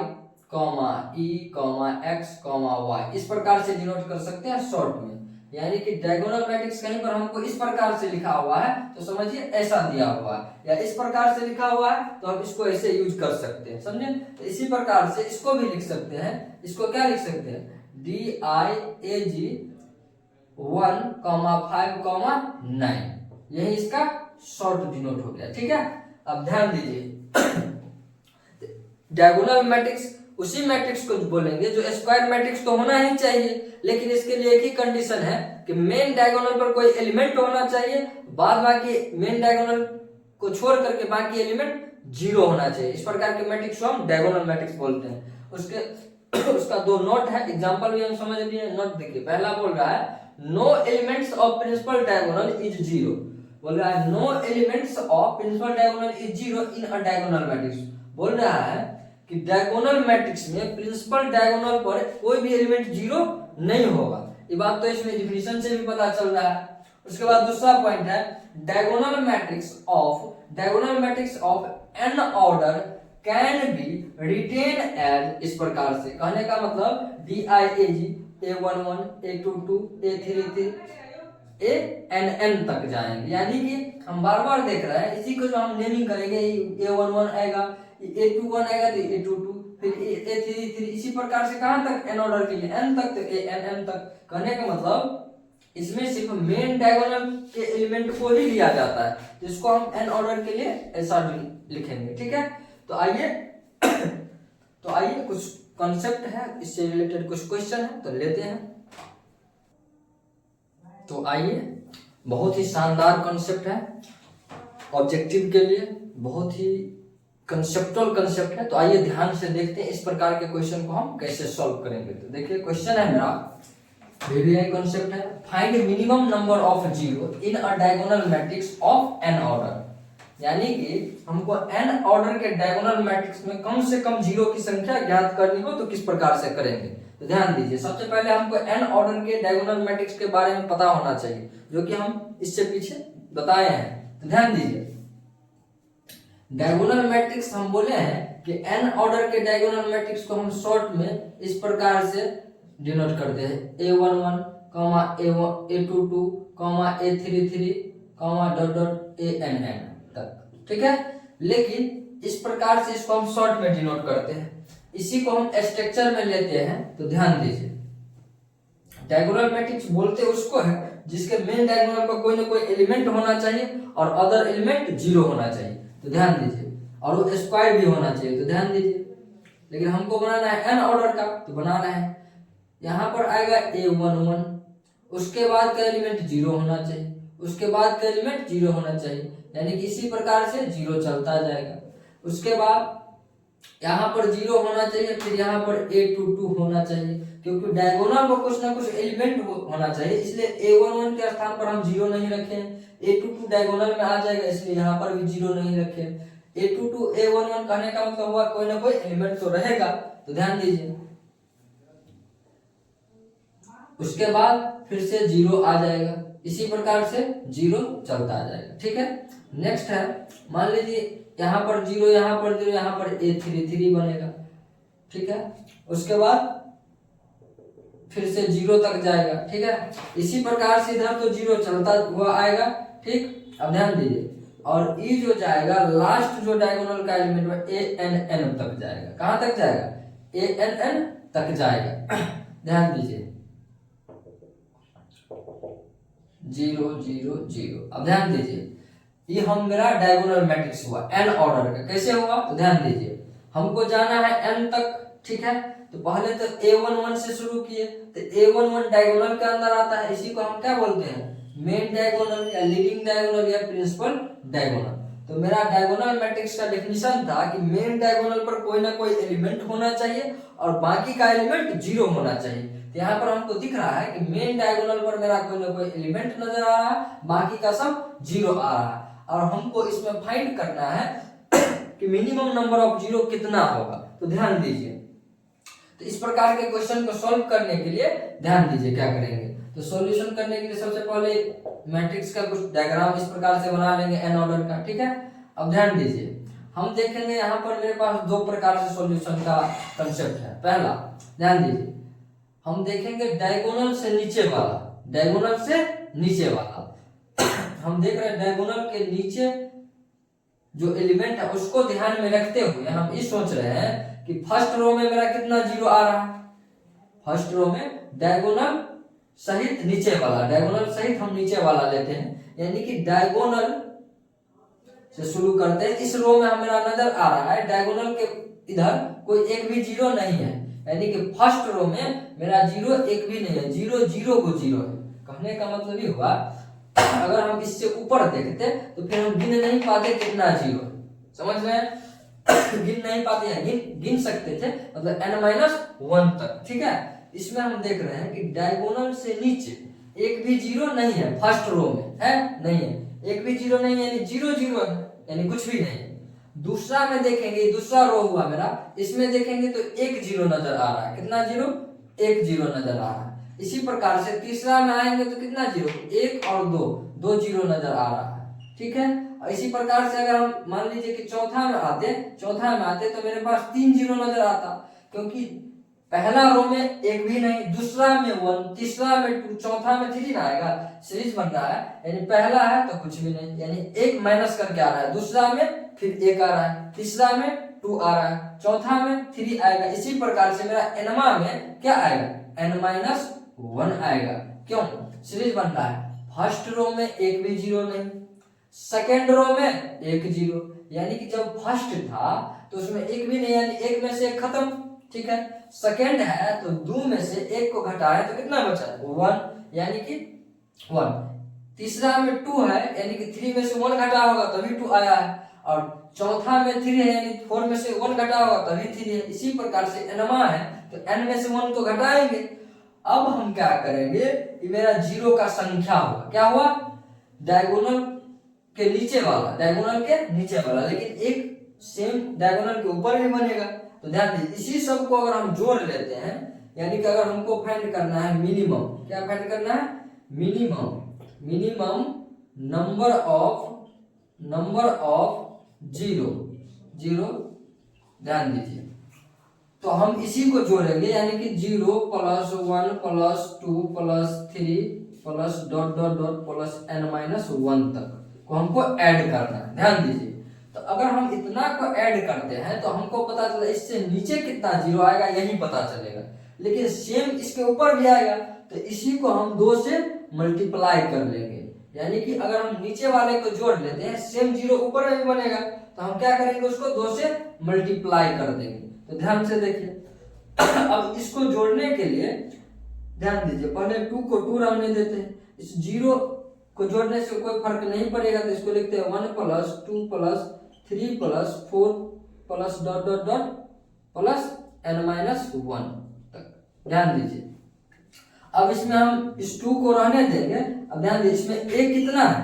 comma e comma x comma y. इस प्रकार से डिनोट कर सकते हैं शॉर्ट में। यानी कि डायगोनल मैट्रिक्स कहीं पर हमको इस प्रकार से लिखा हुआ है तो समझिए ऐसा दिया हुआ है, या इस प्रकार से लिखा हुआ है तो हम इसको ऐसे यूज कर सकते हैं, समझे। तो इसी प्रकार से इसको भी लिख सकते हैं। इसको क्या लिख सकते हैं, DIAG 1, 5, 9। यही इसका शॉर्ट डिनोट हो गया, ठीक है। अब ध्यान दीजिए डायगोनल मैट्रिक्स उसी मैट्रिक्स को बोलेंगे जो स्क्वायर मैट्रिक्स तो होना ही चाहिए, लेकिन इसके लिए एक ही कंडीशन है कि मेन डायगोनल पर कोई एलिमेंट होना चाहिए, बाद बाकी मेन डायगोनल को छोड़ करके बाकी एलिमेंट जीरो होना चाहिए। इस प्रकार के मैट्रिक्स को हम डायगोनल मैट्रिक्स बोलते हैं। उसका 2 नोट है, एग्जांपल भी हम समझ लिए। नोट देखिए, पहला बोल रहा है no elements of principal diagonal is zero. बोल रहा है no elements of principal diagonal is zero in a diagonal matrix. बोल रहा है कि डायगोनल मैट्रिक्स में प्रिंसिपल डायगोनल पर कोई भी एलिमेंट जीरो नहीं होगा। ये बात तो इसमें डिफिनेशन से भी पता चल रहा है। उसके बाद दूसरा पॉइंट है diagonal matrix of n order can be written as. इस प्रकार से कहने का मतलब DIAG A11 A22 A33 ANN तक जाएंगे। यानी कि हम बार बार देख रहे हैं, इसी को जो हम नेमिंग करेंगे A11 आएगा, A21 आएगा तो A22, फिर A33, इसी प्रकार से कहां तक, n ऑर्डर के लिए n तक, तो ANN तक। कहने का मतलब इसमें सिर्फ मेन डायगोनल के एलिमेंट को ही लिया जाता है, जिसको हम n ऑर्डर के लिए ऐसा लिखेंगे, ठीक है। तो आइए कुछ कॉन्सेप्ट है, इससे रिलेटेड कुछ क्वेश्चन है तो लेते हैं। तो आइए, बहुत ही शानदार कॉन्सेप्ट है, ऑब्जेक्टिव के लिए बहुत ही कंसेप्चुअल कॉन्सेप्ट है। तो आइए ध्यान से देखते हैं इस प्रकार के क्वेश्चन को हम कैसे सॉल्व करेंगे। तो देखिए क्वेश्चन है मेरा, VBI कॉन्सेप्ट है, find minimum number of zero in a diagonal matrix of n order. यानी कि हमको n ऑर्डर के डायगोनल मैट्रिक्स में कम से कम जीरो की संख्या ज्ञात करनी हो तो किस प्रकार से करेंगे। तो ध्यान दीजिए, सबसे पहले हमको n ऑर्डर के डायगोनल मैट्रिक्स के बारे में पता होना चाहिए, जो कि हम इससे पीछे बताए हैं। तो ध्यान दीजिए, डायगोनल मैट्रिक्स हम बोले हैं कि n ऑर्डर के डायगोनल मैट्रिक्स को हम शॉर्ट में इस प्रकार से डिनोट करते हैं A11 comma A22 comma A33 comma dot dot ANN तक, ठीक है। लेकिन इस प्रकार से इसको हम शॉर्ट में डिनोट करते हैं। इसी को हम स्ट्रक्चर में लेते हैं, तो ध्यान दीजिए डायगोनल मैट्रिक्स बोलते उसको है जिसके मेन डायगोनल पर कोई ना कोई एलिमेंट होना चाहिए और अदर एलिमेंट जीरो होना चाहिए, तो ध्यान दीजिए, और वो स्क्वायर भी होना चाहिए, तो ध्यान दीजिए। लेकिन हमको बनाना है n ऑर्डर का, तो बनाना है यहाँ पर आएगा A11, उसके बाद का एलिमेंट जीरो होना चाहिए, उसके बाद का एलिमेंट जीरो होना चाहिए, यानी कि इसी प्रकार से जीरो चलता जाएगा। उसके बाद यहाँ पर जीरो होना चाहिए, फिर यहाँ पर A22 होना चाहिए, क्योंकि डायगोनल में कुछ ना कुछ एलिमेंट होना चाहिए, इसलिए A11 के स्थान पर हम जीरो नहीं रखे। A22 डायगोनल में आ जाएगा, इसलिए यहाँ पर भी जीरो नहीं रखे। A22 A11 कहने का मतलब हुआ कोई ना कोई एलिमेंट तो रहेगा, तो ध्यान दीजिए। उसके बाद फिर से जीरो आ जाएगा, इसी प्रकार से जीरो चलता आ जाएगा, ठीक है। नेक्स्ट है, मान लीजिए यहाँ पर जीरो, यहाँ पर जीरो, यहाँ पर A33 बनेगा, ठीक है। उसके बाद फिर से जीरो तक जाएगा, ठीक है। इसी प्रकार से इधर तो जीरो चलता हुआ आएगा, ठीक। अब ध्यान दीजिए, और ई जो जाएगा लास्ट जो डायगोनल का एलिमेंट है ANN तक जाएगा। कहां तक जाएगा? ANN तक जाएगा। ध्यान दीजिए, 0 0 0। अब ध्यान दीजिए, ये हम मेरा डायगोनल मैट्रिक्स हुआ n ऑर्डर का। कैसे हुआ? तो ध्यान दीजिए, हमको जाना है n तक, ठीक है। तो पहले तो A11 से शुरू किए, तो A11 डायगोनल के अंदर आता है, इसी को हम क्या बोलते हैं? मेन डायगोनल या लीडिंग डायगोनल या प्रिंसिपल डायगोनल। तो मेरा डायगोनल मैट्रिक्स का डेफिनेशन था कि मेन डायगोनल पर कोई ना कोई एलिमेंट होना चाहिए और बाकी का एलिमेंट जीरो होना चाहिए। तो यहाँ पर हमको दिख रहा है कि मेन डायगोनल पर मेरा कोई ना कोई एलिमेंट नजर आ रहा है, बाकी का सब जीरो आ रहा है, और हमको इसमें फाइंड करना है कि मिनिमम नंबर ऑफ जीरो कितना होगा। तो ध्यान दीजिए, तो इस प्रकार के क्वेश्चन को सॉल्व करने के लिए ध्यान दीजिए क्या करेंगे। तो सॉल्यूशन करने के लिए सबसे पहले मैट्रिक्स का कुछ डायग्राम इस प्रकार से बना लेंगे n ऑर्डर का, ठीक है। अब ध्यान दीजिए, हम देखेंगे यहाँ पर मेरे पास दो प्रकार से सॉल्यूशन का कंसेप्ट है। पहला, ध्यान दीजिए, हम देखेंगे डायगोनल से नीचे वाला, डायगोनल से नीचे वाला। हम देख रहे हैं डायगोनल के नीचे जो एलिमेंट है उसको ध्यान में रखते हुए हम ये सोच रहे हैं कि फर्स्ट रो में मेरा कितना जीरो आ रहा है। फर्स्ट रो में डायगोनल सहित नीचे वाला, डायगोनल सहित हम नीचे वाला लेते हैं, यानी कि डायगोनल से शुरू करते हैं। इस रो में हमारा नजर आ रहा है डायगोनल के इधर कोई एक भी जीरो नहीं है, यानी कि फर्स्ट रो में मेरा जीरो एक भी नहीं है, जीरो जीरो को जीरो है। कहने का मतलब ये हुआ, अगर हम इससे ऊपर देखते तो फिर हम गिन नहीं पाते कितना जीरो है, समझ रहे हैं? गिन नहीं पाते हैं, गिन सकते थे, मतलब n-1 तक, ठीक है। इसमें हम देख रहे हैं कि डायगोनल से नीचे एक भी जीरो नहीं है, फर्स्ट रो में है नहीं है, एक भी जीरो नहीं है, यानी जीरो जीरो है, यानी कुछ भी नहीं है। दूसरा में देखेंगे, दूसरा रो हुआ मेरा, इसमें देखेंगे तो एक जीरो नजर आ रहा है। कितना जीरो? एक जीरो नजर आ रहा है। इसी प्रकार से तीसरा में आएंगे तो कितना जीरो? एक और दो, दो जीरो नजर आ रहा है, ठीक है। और इसी प्रकार से अगर हम मान लीजिए कि चौथा में आते तो मेरे पास तीन जीरो नजर आता, क्योंकि पहला रो में एक भी नहीं, दूसरा में 1, तीसरा में 2, चौथा में 3 ना आएगा, सीरीज बन रहा है, यानी पहला है तो कुछ भी नहीं, यानी एक माइनस करके आ रहा है, दूसरा में फिर एक आ रहा है, तीसरा में 2 आ रहा है, चौथा में 3 आएगा। इसी प्रकार से मेरा एनवा में क्या आएगा? n-1 आएगा। क्यों? सीरीज बन रहा है, फर्स्ट रो में एक भी जीरो नहीं, सेकेंड रो में एक जीरो, यानी कि जब फर्स्ट था तो उसमें एक भी नहीं, यानी एक में से एक खत्म, ठीक है। सेकेंड है तो 2 में से एक को घटाए तो कितना बचा? 1, यानी कि 1। तीसरा में 2 है, यानी कि 3 में से 1 घटा होगा तभी 2 आया है, और चौथा में 3 है, यानी 4 में से 1 घटा होगा तभी 3 है। इसी प्रकार से एनवा है तो n में से 1 को घटाएंगे। अब हम क्या करेंगे, ये मेरा जीरो का संख्या होगा। क्या हुआ? डायगोनल के नीचे वाला, डायगोनल के नीचे वाला, लेकिन एक सेम डायगोनल के ऊपर भी बनेगा। तो ध्यान दीजिए, इसी सब को अगर हम जोड़ लेते हैं, यानी कि अगर हमको फाइंड करना है मिनिमम, क्या फाइंड करना है? मिनिमम नंबर ऑफ जीरो, ध्यान दीजिए। तो हम इसी को जोड़ेंगे, यानी कि 0 plus 1 plus 2 plus 3 plus dot dot dot plus n-1 तक को हमको ऐड करना है। ध्यान दीजिए, तो अगर हम इतना को ऐड करते हैं तो हमको पता चला इससे नीचे कितना जीरो आएगा यही पता चलेगा, लेकिन सेम इसके ऊपर भी आएगा, तो इसी को हम 2 से मल्टीप्लाई कर लेंगे। यानी कि अगर हम नीचे वाले को जोड़ लेते हैं, सेम जीरो ऊपर में भी बनेगा, तो हम क्या करेंगे, उसको 2 से मल्टीप्लाई कर देंगे। तो ध्यान से देखिए अब इसको जोड़ने के लिए ध्यान दीजिए, पहले 2 को 2 रहने देते हैं, इस जीरो को जोड़ने से कोई फर्क नहीं पड़ेगा, तो इसको लिखते हैं 1 plus 2 plus 3 plus 4 plus dot dot dot plus n-1 तक। ध्यान दीजिए, अब इसमें हम इस 2 को रहने देंगे। अब ध्यान दीजिए, इसमें a कितना है,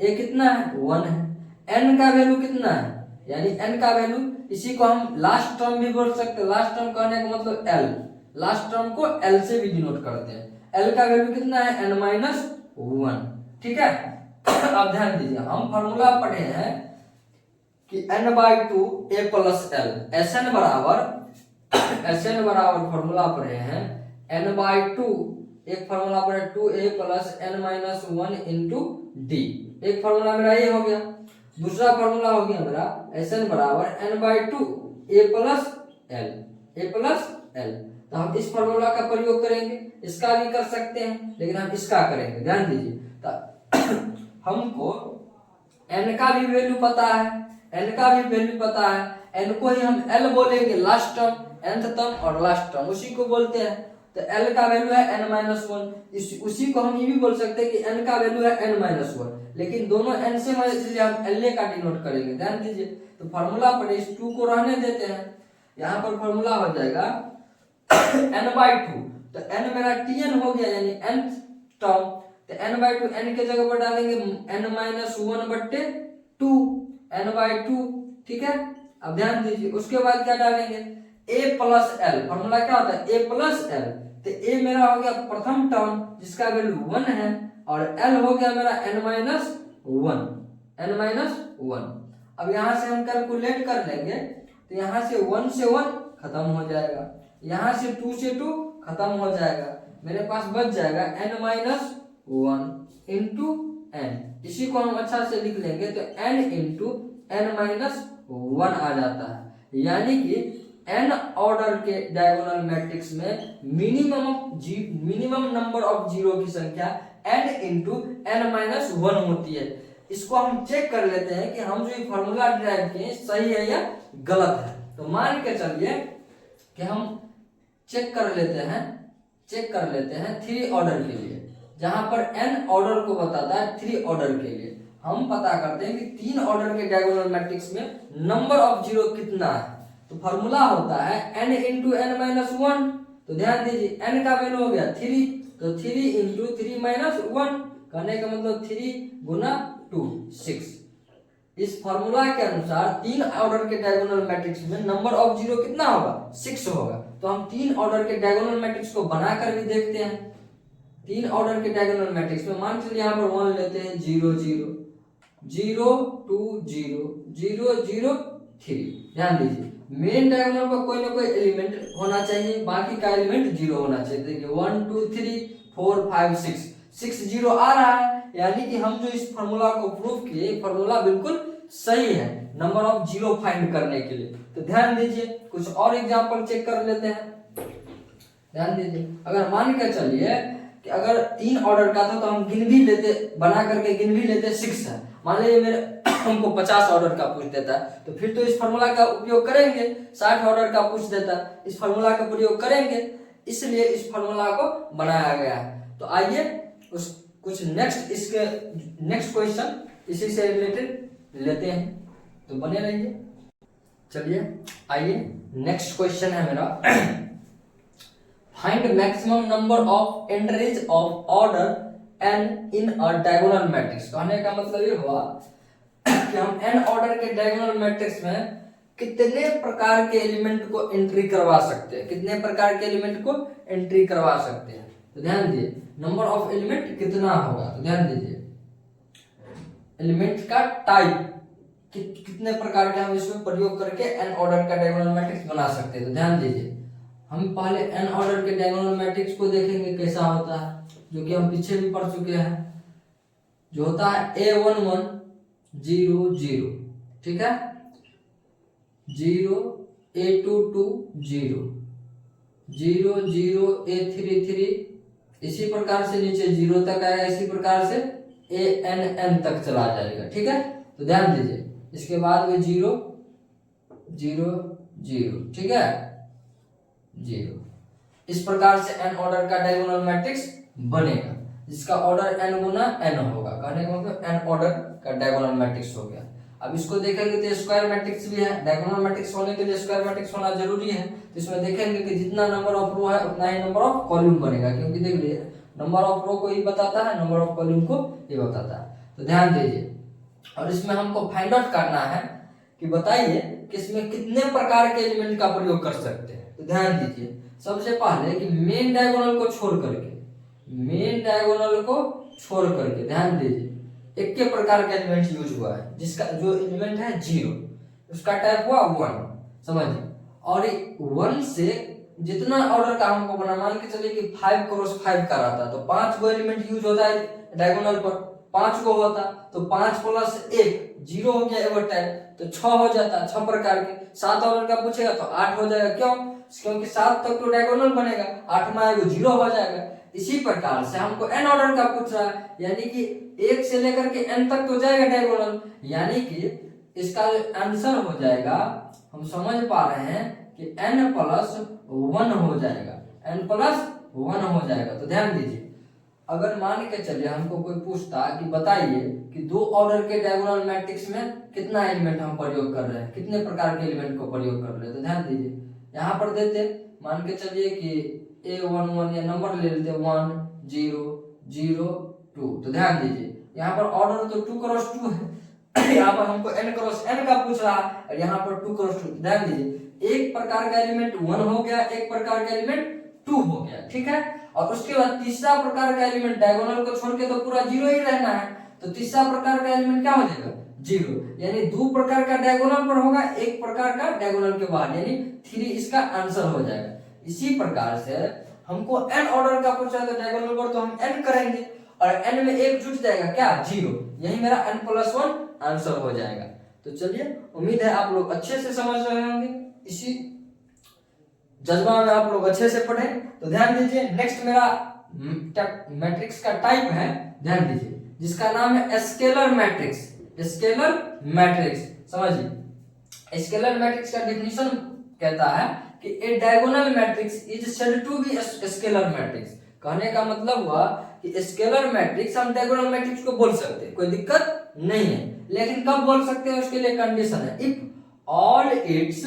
a कितना है 1 है, n का वैल्यू कितना है, यानी n का वैल्यू, इसी को हम लास्ट टर्म भी बोल सकते हैं। लास्ट टर्म कहने का मतलब l, लास्ट टर्म को l से भी डिनोट करते हैं। l का वैल्यू कितना है n-1, ठीक है। अब ध्यान दीजिए, हम फॉर्मूला पढ़े हैं कि n/2 a plus l, Sn बराबर फॉर्मूला पढ़े हैं n/2, एक फॉर्मूला पढ़े 2a plus n-1 into d, एक फॉर्मूला मेरा ये हो गया। दूसरा फॉर्मूला हो गया मेरा Sn बराबर n/2 a प्लस l। तो हम इस फॉर्मूला का प्रयोग करेंगे, इसका भी कर सकते हैं, लेकिन हम इसका करेंगे। ध्यान दीजिए, हमको n का भी वैल्यू पता है, n का भी वैल्यू पता है, n को ही हम l बोलेंगे, लास्ट टर्म, nth टर्म और लास्ट टर्म उसी को बोलते हैं। तो l का वैल्यू है n-1, उसी को हम ये भी बोल सकते हैं कि n का वैल्यू है n-1, लेकिन दोनों n से है इसलिए हम la का डिनोट करेंगे। ध्यान दीजिए, तो फॉर्मूला पर इस 2 को रहने देते हैं, यहाँ पर फॉर्मूला हो जाएगा n/2, तो n मेरा tn हो गया, यानी nth टर्म, तो n/2 n के जगह पर डालेंगे n-1/2 n/2, ठीक है। अब ध्यान दीजिए, उसके बाद क्या डालेंगे a प्लस l, फॉर्मूला क्या होता है a प्लस l, तो a मेरा हो गया प्रथम टर्म जिसका वैल्यू 1 है, और l हो गया मेरा n-1। अब यहाँ से हम कैलकुलेट कर लेंगे, तो यहाँ से 1 से 1 खत्म हो जाएगा, यहाँ से 2 से 2 खत्म हो जाएगा, मेरे पास बच जाएगा n-1 इंटू n। इसी को हम अच्छा से लिख लेंगे, तो n इंटू n-1 आ जाता है, यानी कि n ऑर्डर के डायगोनल मैट्रिक्स में मिनिमम नंबर ऑफ जीरो की संख्या n इंटू n-1 होती है। इसको हम चेक कर लेते हैं कि हम जो ये फॉर्मूला डिराइव किए सही है या गलत है। तो मान के चलिए कि हम चेक कर लेते हैं 3 ऑर्डर के लिए, जहां पर n ऑर्डर को बताता है 3 ऑर्डर के लिए। हम पता करते हैं कि 3 ऑर्डर के डायगोनल मैट्रिक्स में नंबर ऑफ जीरो कितना है। तो फॉर्मूला होता है n इंटू n-1। तो ध्यान दीजिए, n का वैल्यू हो गया 3, तो 3 इंटू 3-1, कहने का मतलब 3 गुना 2 6। इस फॉर्मूला के अनुसार 3 ऑर्डर के डायगोनल मैट्रिक्स में नंबर ऑफ जीरो कितना होगा 6 होगा। तो हम 3 ऑर्डर के डायगोनल मैट्रिक्स को बनाकर भी देखते हैं। 3 ऑर्डर के डायगोनल मैट्रिक्स में मान चलिए यहाँ पर 1 लेते हैं, 0 0 0 2 0 0 0 3। ध्यान दीजिए, मेन डायगोनल पर कोई ना कोई एलिमेंट होना चाहिए, बाकी का एलिमेंट 0 होना चाहिए। देखिए 1 2 3 4 5 6 0 आ रहा है, यानी कि हम जो इस फॉर्मूला को प्रूव किए, फॉर्मूला बिल्कुल सही है नंबर ऑफ जीरो फाइंड करने के लिए। तो ध्यान दीजिए, कुछ और एग्जांपल चेक कर लेते हैं। ध्यान दीजिए, अगर मान के चलिए कि अगर 3 ऑर्डर का था तो हम गिन भी लेते, बना करके गिन भी लेते 6 है। मान लीजिए मेरे हमको 50 ऑर्डर का पूछ देता है, तो फिर तो इस फॉर्मूला का उपयोग करेंगे। 60 ऑर्डर का पूछ देता है, इस फॉर्मूला का प्रयोग करेंगे, इसलिए इस फॉर्मूला को बनाया गया है। तो आइए कुछ नेक्स्ट क्वेश्चन इसी से रिलेटेड लेते हैं, तो बने रहिए। चलिए आइए, नेक्स्ट क्वेश्चन है मेरा, find maximum number of entries of order n in a diagonal matrix. कहने का मतलब ये हुआ कि हम n ऑर्डर के डायगोनल मैट्रिक्स में कितने प्रकार के एलिमेंट को एंट्री करवा सकते हैं, कितने प्रकार के एलिमेंट को एंट्री करवा सकते हैं। तो ध्यान दीजिए, नंबर ऑफ एलिमेंट कितना होगा। तो ध्यान दीजिए, एलिमेंट का टाइप कितने प्रकार के हम इसमें प्रयोग करके n ऑर्डर का डायगोनल मैट्रिक्स बना सकते हैं। तो ध्यान दीजिए, हम पहले एन ऑर्डर के डायगोनल मैट्रिक्स को देखेंगे कैसा होता है, जो कि हम पीछे भी पढ़ चुके हैं। जो होता है A11 0 0, ठीक है, 0 A22 0 0 0 A33, इसी प्रकार से नीचे 0 तक आएगा, इसी प्रकार से ANN तक चला जाएगा, ठीक है। तो ध्यान दीजिए, इसके बाद में 0 0 0, ठीक है, 0। इस प्रकार से n ऑर्डर का डायगोनल मैट्रिक्स बनेगा, जिसका ऑर्डर n गुना n होगा। कहने का मतलब n ऑर्डर का डायगोनल मैट्रिक्स हो गया। अब इसको देखेंगे तो स्क्वायर मैट्रिक्स भी है। डायगोनल मैट्रिक्स होने के लिए स्क्वायर मैट्रिक्स होना जरूरी है। तो इसमें देखेंगे कि जितना नंबर ऑफ रो है उतना ही नंबर ऑफ कॉलम बनेगा, क्योंकि देख लीजिए नंबर ऑफ रो को ये बताता है, नंबर ऑफ कॉलम को ये बताता है। तो ध्यान दीजिए, और इसमें हमको फाइंड आउट करना है कि बताइए कि इसमें कितने प्रकार के एलिमेंट का प्रयोग कर सकते हैं। तो ध्यान दीजिए, सबसे पहले कि मेन डायगोनल को छोड़ करके, मेन डायगोनल को छोड़ करके ध्यान दीजिए एक के प्रकार का एलिमेंट यूज हुआ है, जिसका जो एलिमेंट है 0, उसका टाइप हुआ 1, समझिए। और 1 से जितना ऑर्डर का हमको बना, मान के चलिए कि 5 क्रॉस 5 का रहता, तो 5 गो एलिमेंट यूज होता है डायगोनल पर, 5 को होता तो 5 प्लस 1 0 हो गया एवर टाइप, तो 6 हो जाता, 6 प्रकार के। 7 ऑर्डर का पूछेगा तो 8 हो जाएगा, क्यों? क्योंकि 7 तक तो डायगोनल बनेगा, 8 में आएगा 0 हो जाएगा। इसी प्रकार से हमको n ऑर्डर का पूछ रहा है, यानी कि 1 से लेकर के n तक तो जाएगा डायगोनल, यानी कि इसका आंसर हो जाएगा, हम समझ पा रहे हैं कि n प्लस 1 हो जाएगा, n प्लस 1 हो जाएगा। तो ध्यान दीजिए, अगर मान के चलिए हमको कोई पूछता कि बताइए कि 2 ऑर्डर के डायगोनल मैट्रिक्स में कितना एलिमेंट हम प्रयोग कर रहे हैं, कितने प्रकार के एलिमेंट को प्रयोग कर रहे हैं, तो ध्यान दीजिए यहाँ पर देते, मान के चलिए कि A11 या नंबर ले लेते 1 0 0 2। तो ध्यान दीजिए यहाँ पर ऑर्डर तो 2 क्रॉस 2 है, यहाँ पर हमको n क्रॉस n का पूछ रहा है, और यहाँ पर 2 क्रॉस 2। ध्यान दीजिए, एक प्रकार का एलिमेंट 1 हो गया, एक प्रकार का एलिमेंट 2 हो गया, ठीक है। और उसके बाद तीसरा प्रकार का एलिमेंट डायगोनल को छोड़ के तो पूरा 0 ही रहना है, तो तीसरा प्रकार का एलिमेंट क्या हो जाएगा 0, यानी 2 प्रकार का डायगोनल पर होगा, एक प्रकार का डायगोनल के बाहर, यानी 3 इसका आंसर हो जाएगा। इसी प्रकार से हमको n ऑर्डर का पूछा है, तो डायगोनल पर तो हम n करेंगे, और n में एक जुट जाएगा क्या 0, यही मेरा n प्लस 1 आंसर हो जाएगा। तो चलिए, उम्मीद है आप लोग अच्छे से समझ रहे होंगे, इसी जज्बा में आप लोग अच्छे से पढ़े। तो ध्यान दीजिए, नेक्स्ट मेरा मैट्रिक्स का टाइप है, ध्यान दीजिए, जिसका नाम है स्केलर मैट्रिक्स। स्केलर मैट्रिक्स समझिए, स्केलर मैट्रिक्स का डेफिनेशन कहता है कि a diagonal matrix is said to be scalar matrix. कहने का मतलब हुआ कि स्केलर मैट्रिक्स हम डायगोनल मैट्रिक्स को बोल सकते हैं, कोई दिक्कत नहीं है, लेकिन कब बोल सकते हैं उसके लिए कंडीशन है, if all its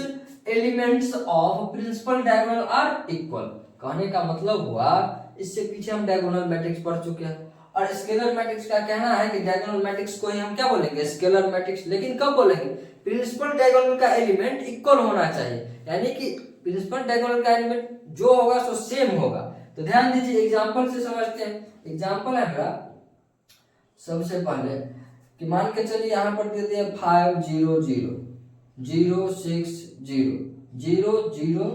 elements of principal diagonal are equal. कहने का मतलब हुआ, इससे पीछे हम डायगोनल मैट्रिक्स पढ़ चुके हैं, और स्केलर मैट्रिक्स का कहना है कि डायगोनल मैट्रिक्स को ही हम क्या बोलेंगे स्केलर मैट्रिक्स, लेकिन कब बोलेंगे प्रिंसिपल डायगोनल का एलिमेंट इक्वल होना चाहिए, यानी कि प्रिंसिपल डायगोनल का एलिमेंट जो होगा सो सेम होगा। तो ध्यान दीजिए, एग्जांपल से समझते हैं। एग्जांपल है मेरा सबसे पहले कि मान के चलिए यहाँ पर दे दिया 5 0 0 0 6 0 0 0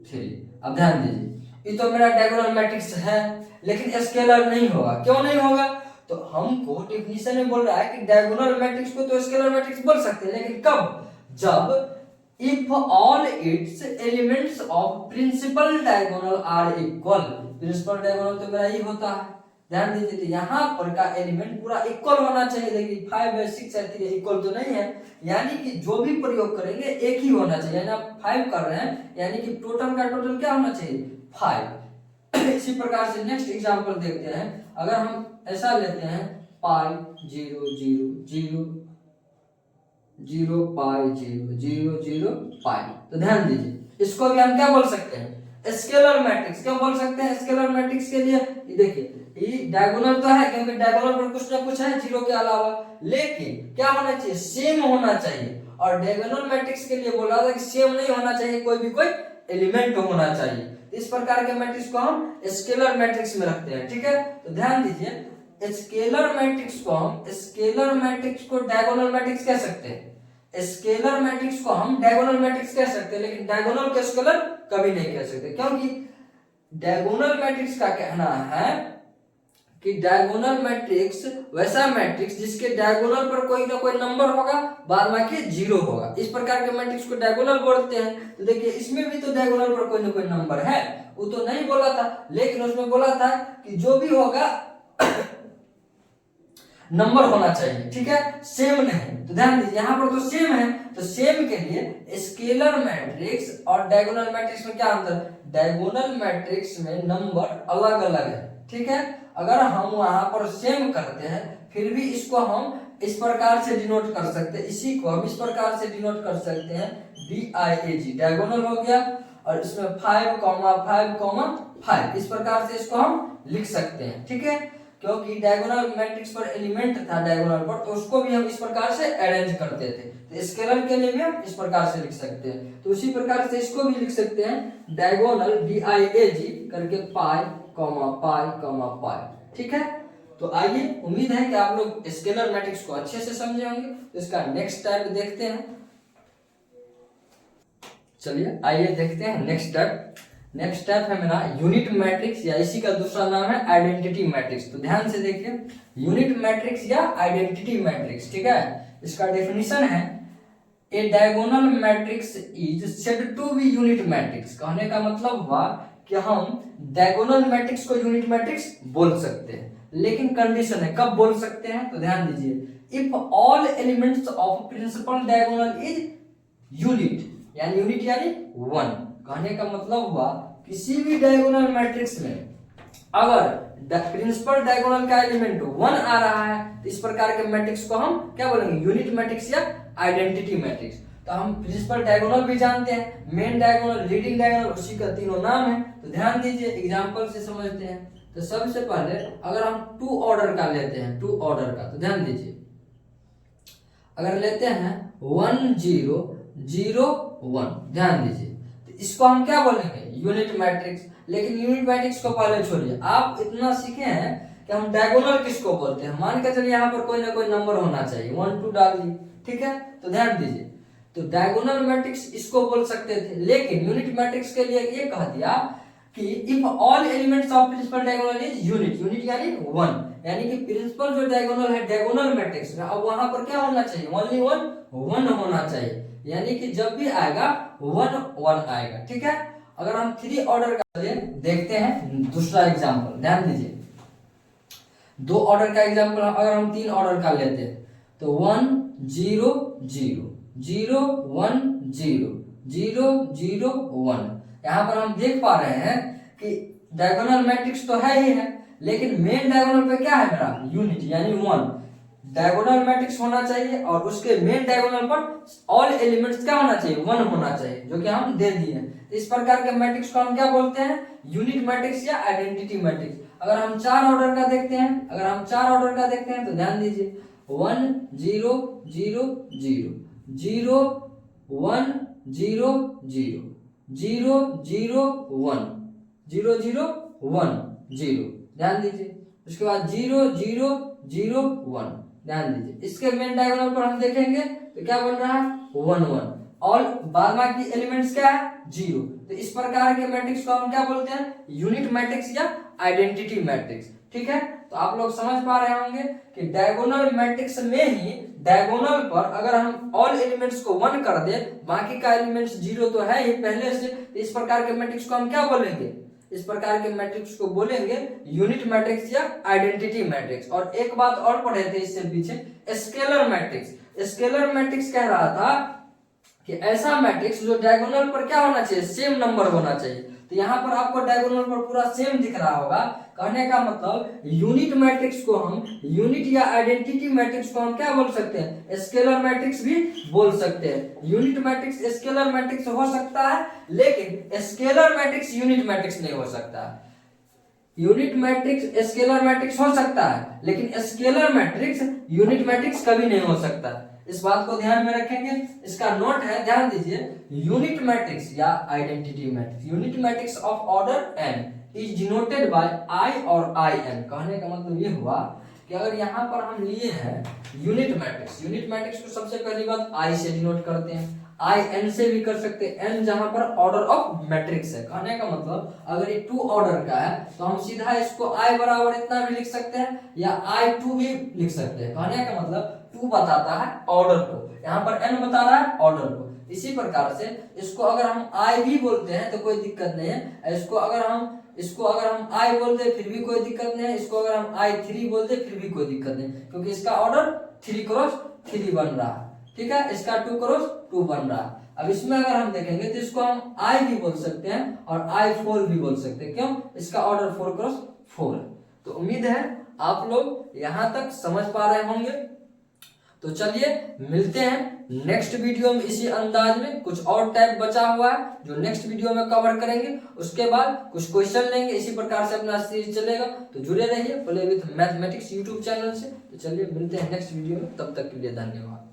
3। अब ध्यान दीजिए, ये तो मेरा डायगोनल मैट्रिक्स है, लेकिन स्केलर नहीं होगा। क्यों नहीं होगा? तो हमको डेफिनेशन में बोल रहा है कि डायगोनल मैट्रिक्स को तो स्केलर मैट्रिक्स बोल सकते हैं, लेकिन कब? जब if all its elements of principal diagonal are equal. Principal diagonal तो मेरा ही होता है, ध्यान दीजिए। तो यहाँ पर का एलिमेंट पूरा इक्वल होना चाहिए, लेकिन 5 है 6 है 3 इक्वल तो नहीं है, यानी कि जो भी प्रयोग करेंगे एक ही होना चाहिए। यानी आप 5 कर रहे हैं, यानी कि टोटल का टोटल क्या होना चाहिए 5। इसी प्रकार से नेक्स्ट एग्जांपल देखते हैं। अगर हम ऐसा लेते हैं पाई 0 0 0 0 पाई 0 0 0 पाई, तो ध्यान दीजिए, इसको भी हम क्या बोल सकते हैं स्केलर मैट्रिक्स। क्यों बोल सकते हैं स्केलर मैट्रिक्स के लिए? ये देखिए, ये डायगोनल तो है, क्योंकि डायगोनल पर कुछ ना कुछ है 0 के अलावा, लेकिन क्या होना चाहिए सेम होना चाहिए। और डायगोनल मैट्रिक्स के लिए बोला था कि सेम नहीं होना चाहिए, कोई भी कोई एलिमेंट होना चाहिए। इस प्रकार के मैट्रिक्स को हम स्केलर मैट्रिक्स में रखते हैं, ठीक है। तो ध्यान दीजिए, स्केलर मैट्रिक्स को हम स्केलर मैट्रिक्स को डायगोनल मैट्रिक्स कह सकते हैं। स्केलर मैट्रिक्स को हम डायगोनल मैट्रिक्स कह सकते हैं, लेकिन डायगोनल को स्केलर कभी नहीं कह सकते, क्योंकि डायगोनल मैट्रिक्स का कहना है कि डायगोनल मैट्रिक्स वैसा मैट्रिक्स जिसके डायगोनल पर कोई ना कोई नंबर होगा, बाद बाकी जीरो होगा, इस प्रकार के मैट्रिक्स को डायगोनल बोलते हैं। तो देखिए इसमें भी तो डायगोनल पर कोई ना कोई नंबर है, वो तो नहीं बोला था, लेकिन उसमें बोला था कि जो भी होगा नंबर होना चाहिए, ठीक है, सेम नहीं। तो ध्यान दीजिए यहाँ पर तो सेम है, तो सेम के लिए स्केलर मैट्रिक्स और डायगोनल मैट्रिक्स में क्या अंतर, डायगोनल मैट्रिक्स में नंबर अलग अलग है, ठीक है। अगर हम वहां पर सेम करते हैं फिर भी इसको हम इस प्रकार से डिनोट कर सकते हैं, इसी को हम इस प्रकार से डिनोट कर सकते हैं DIAG, डायगोनल हो गया, और इसमें 5,5,5 इस प्रकार से इसको हम लिख सकते हैं, ठीक है, क्योंकि डायगोनल मैट्रिक्स पर एलिमेंट था डायगोनल पर, तो उसको भी हम इस प्रकार से अरेंज करते थे। तो स्केलर के लिए भी हम इस प्रकार से लिख सकते हैं, तो उसी प्रकार से इसको भी लिख सकते हैं डायगोनल DIAG करके पाई, ठीक है। तो आइए, उम्मीद है कि आप लोग स्केलर मैट्रिक्स को अच्छे से समझे होंगे। तो इसका नेक्स्ट टाइप देखते हैं, चलिए आइए देखते हैं नेक्स्ट टाइप। नेक्स्ट टाइप है मेरा यूनिट मैट्रिक्स, या इसी का दूसरा नाम है आइडेंटिटी मैट्रिक्स। तो ध्यान से देखिए, यूनिट मैट्रिक्स या आइडेंटिटी मैट्रिक्स, ठीक है, इसका डेफिनेशन है a diagonal matrix is said to be unit matrix. कहने का मतलब हुआ कि हम डायगोनल मैट्रिक्स को यूनिट मैट्रिक्स बोल सकते हैं, लेकिन कंडीशन है कब बोल सकते हैं। तो ध्यान दीजिए, if all elements of principal diagonal is unit, यानी यूनिट यानी 1। कहने का मतलब हुआ किसी भी डायगोनल मैट्रिक्स में अगर प्रिंसिपल डायगोनल का एलिमेंट 1 आ रहा है, तो इस प्रकार के मैट्रिक्स को हम क्या बोलेंगे, यूनिट मैट्रिक्स या आइडेंटिटी मैट्रिक्स। तो हम प्रिंसिपल डायगोनल भी जानते हैं, मेन डायगोनल, लीडिंग डायगोनल, उसी का तीनों नाम है। तो ध्यान दीजिए, एग्जांपल से समझते हैं। तो सबसे पहले अगर हम 2 ऑर्डर का लेते हैं, 2 ऑर्डर का, तो ध्यान दीजिए, अगर लेते हैं 1 0 0 1, ध्यान दीजिए, तो इसको हम क्या बोलेंगे, यूनिट मैट्रिक्स। लेकिन यूनिट मैट्रिक्स को पहले छोड़िए, आप इतना सीखे हैं कि हम डायगोनल किसको बोलते हैं। मान के चलिए यहाँ पर कोई ना कोई नंबर होना चाहिए, 1 2 डाल दिए, ठीक है। तो ध्यान दीजिए, तो डायगोनल मैट्रिक्स इसको बोल सकते थे, लेकिन यूनिट मैट्रिक्स के लिए ये कह दिया कि if all elements of principal diagonal is unit, unit यानी 1, यानी कि प्रिंसिपल जो डायगोनल है डायगोनल मैट्रिक्स में, अब वहां पर क्या होना चाहिए, ओनली 1 होना चाहिए, यानी कि जब भी आएगा 1 1 आएगा, ठीक है। अगर हम 3 ऑर्डर का देखते हैं दूसरा एग्जांपल, ध्यान दीजिए, 2 ऑर्डर का एग्जांपल अगर हम 3 ऑर्डर का लेते हैं, तो 1 0 0 0 1 0 0 0 1। यहाँ पर हम देख पा रहे हैं कि डायगोनल मैट्रिक्स तो है ही है, लेकिन मेन डायगोनल पे क्या है मेरा, यूनिट यानी 1। डायगोनल मैट्रिक्स होना चाहिए और उसके मेन डायगोनल पर ऑल एलिमेंट्स क्या होना चाहिए, 1 होना चाहिए, जो कि हम दे दिए। इस प्रकार के मैट्रिक्स को हम क्या बोलते हैं, यूनिट मैट्रिक्स या आइडेंटिटी मैट्रिक्स। अगर हम 4 ऑर्डर का देखते हैं, अगर हम 4 ऑर्डर का देखते हैं, तो ध्यान दीजिए, 1 0 0 0 0 1 0 0 0 0 1 0 0 1 0, ध्यान दीजिए। उसके बाद 0 0 0 1, ध्यान दीजिए। इसके मेन डायगोनल पर हम देखेंगे तो क्या बन रहा है, 1 1, और बाद बाकी एलिमेंट्स क्या है, 0। तो इस प्रकार के मैट्रिक्स को हम क्या बोलते हैं, यूनिट मैट्रिक्स या आइडेंटिटी मैट्रिक्स, ठीक है। तो आप लोग समझ पा रहे होंगे कि डायगोनल मैट्रिक्स में ही डायगोनल पर अगर हम ऑल एलिमेंट्स को 1 कर दे, बाकी का एलिमेंट्स 0 तो है ही पहले से, तो इस प्रकार के मैट्रिक्स को हम क्या बोलेंगे, इस प्रकार के मैट्रिक्स को बोलेंगे यूनिट मैट्रिक्स या आइडेंटिटी मैट्रिक्स। और एक बात और पढ़े थे इससे पीछे, स्केलर मैट्रिक्स। स्केलर मैट्रिक्स कह रहा था कि ऐसा मैट्रिक्स जो डायगोनल पर क्या होना चाहिए, सेम नंबर होना चाहिए। तो यहाँ पर आपको डायगोनल पर पूरा सेम दिख रहा होगा। कहने का मतलब यूनिट मैट्रिक्स को हम, यूनिट या आइडेंटिटी मैट्रिक्स को हम क्या बोल सकते हैं, स्केलर मैट्रिक्स भी बोल सकते हैं। यूनिट मैट्रिक्स स्केलर मैट्रिक्स हो सकता है, लेकिन स्केलर मैट्रिक्स यूनिट मैट्रिक्स नहीं हो सकता। यूनिट मैट्रिक्स स्केलर मैट्रिक्स हो सकता है, लेकिन स्केलर मैट्रिक्स यूनिट मैट्रिक्स कभी नहीं हो सकता। इस बात को ध्यान में रखेंगे। इसका नोट है, ध्यान दीजिए, यूनिट मैट्रिक्स या identity matrix, unit matrix of order n is denoted by I और IN। कहने का मतलब ये हुआ कि अगर यहाँ पर हम लिए हैं यूनिट मैट्रिक्स, यूनिट मैट्रिक्स को सबसे पहली बात आई से डिनोट करते हैं, आई एन से भी कर सकते हैं, एन जहां पर ऑर्डर ऑफ मैट्रिक्स है। कहने का मतलब अगर ये 2 ऑर्डर का है तो हम सीधा इसको आई बराबर इतना भी लिख सकते हैं या I2 भी लिख सकते हैं। कहने का मतलब 2 बताता है ऑर्डर को, यहाँ पर n बता रहा है ऑर्डर को। इसी प्रकार से इसको अगर हम आई भी बोलते हैं तो कोई दिक्कत नहीं है, इसको अगर हम आई बोलते हैं फिर भी कोई दिक्कत नहीं है, इसको अगर हम I3 बोलते हैं फिर भी कोई दिक्कत नहीं, क्योंकि इसका ऑर्डर 3x3 बन रहा है। ठीक है, इसका 2x2 बन रहा है। अब इसमें अगर हम देखेंगे तो इसको हम I भी बोल सकते हैं और I4 भी बोल सकते हैं। क्यों? इसका ऑर्डर 4x4 है। तो उम्मीद है आप लोग यहाँ तक समझ पा रहे होंगे। तो चलिए मिलते हैं नेक्स्ट वीडियो में इसी अंदाज में, कुछ और टाइप बचा हुआ है जो नेक्स्ट वीडियो में कवर करेंगे। उसके बाद कुछ क्वेश्चन लेंगे, इसी प्रकार से अपना सीरीज चलेगा। तो जुड़े रहिए play with mathematics YouTube channel से। तो चलिए मिलते हैं नेक्स्ट वीडियो में, तब तक के लिए धन्यवाद।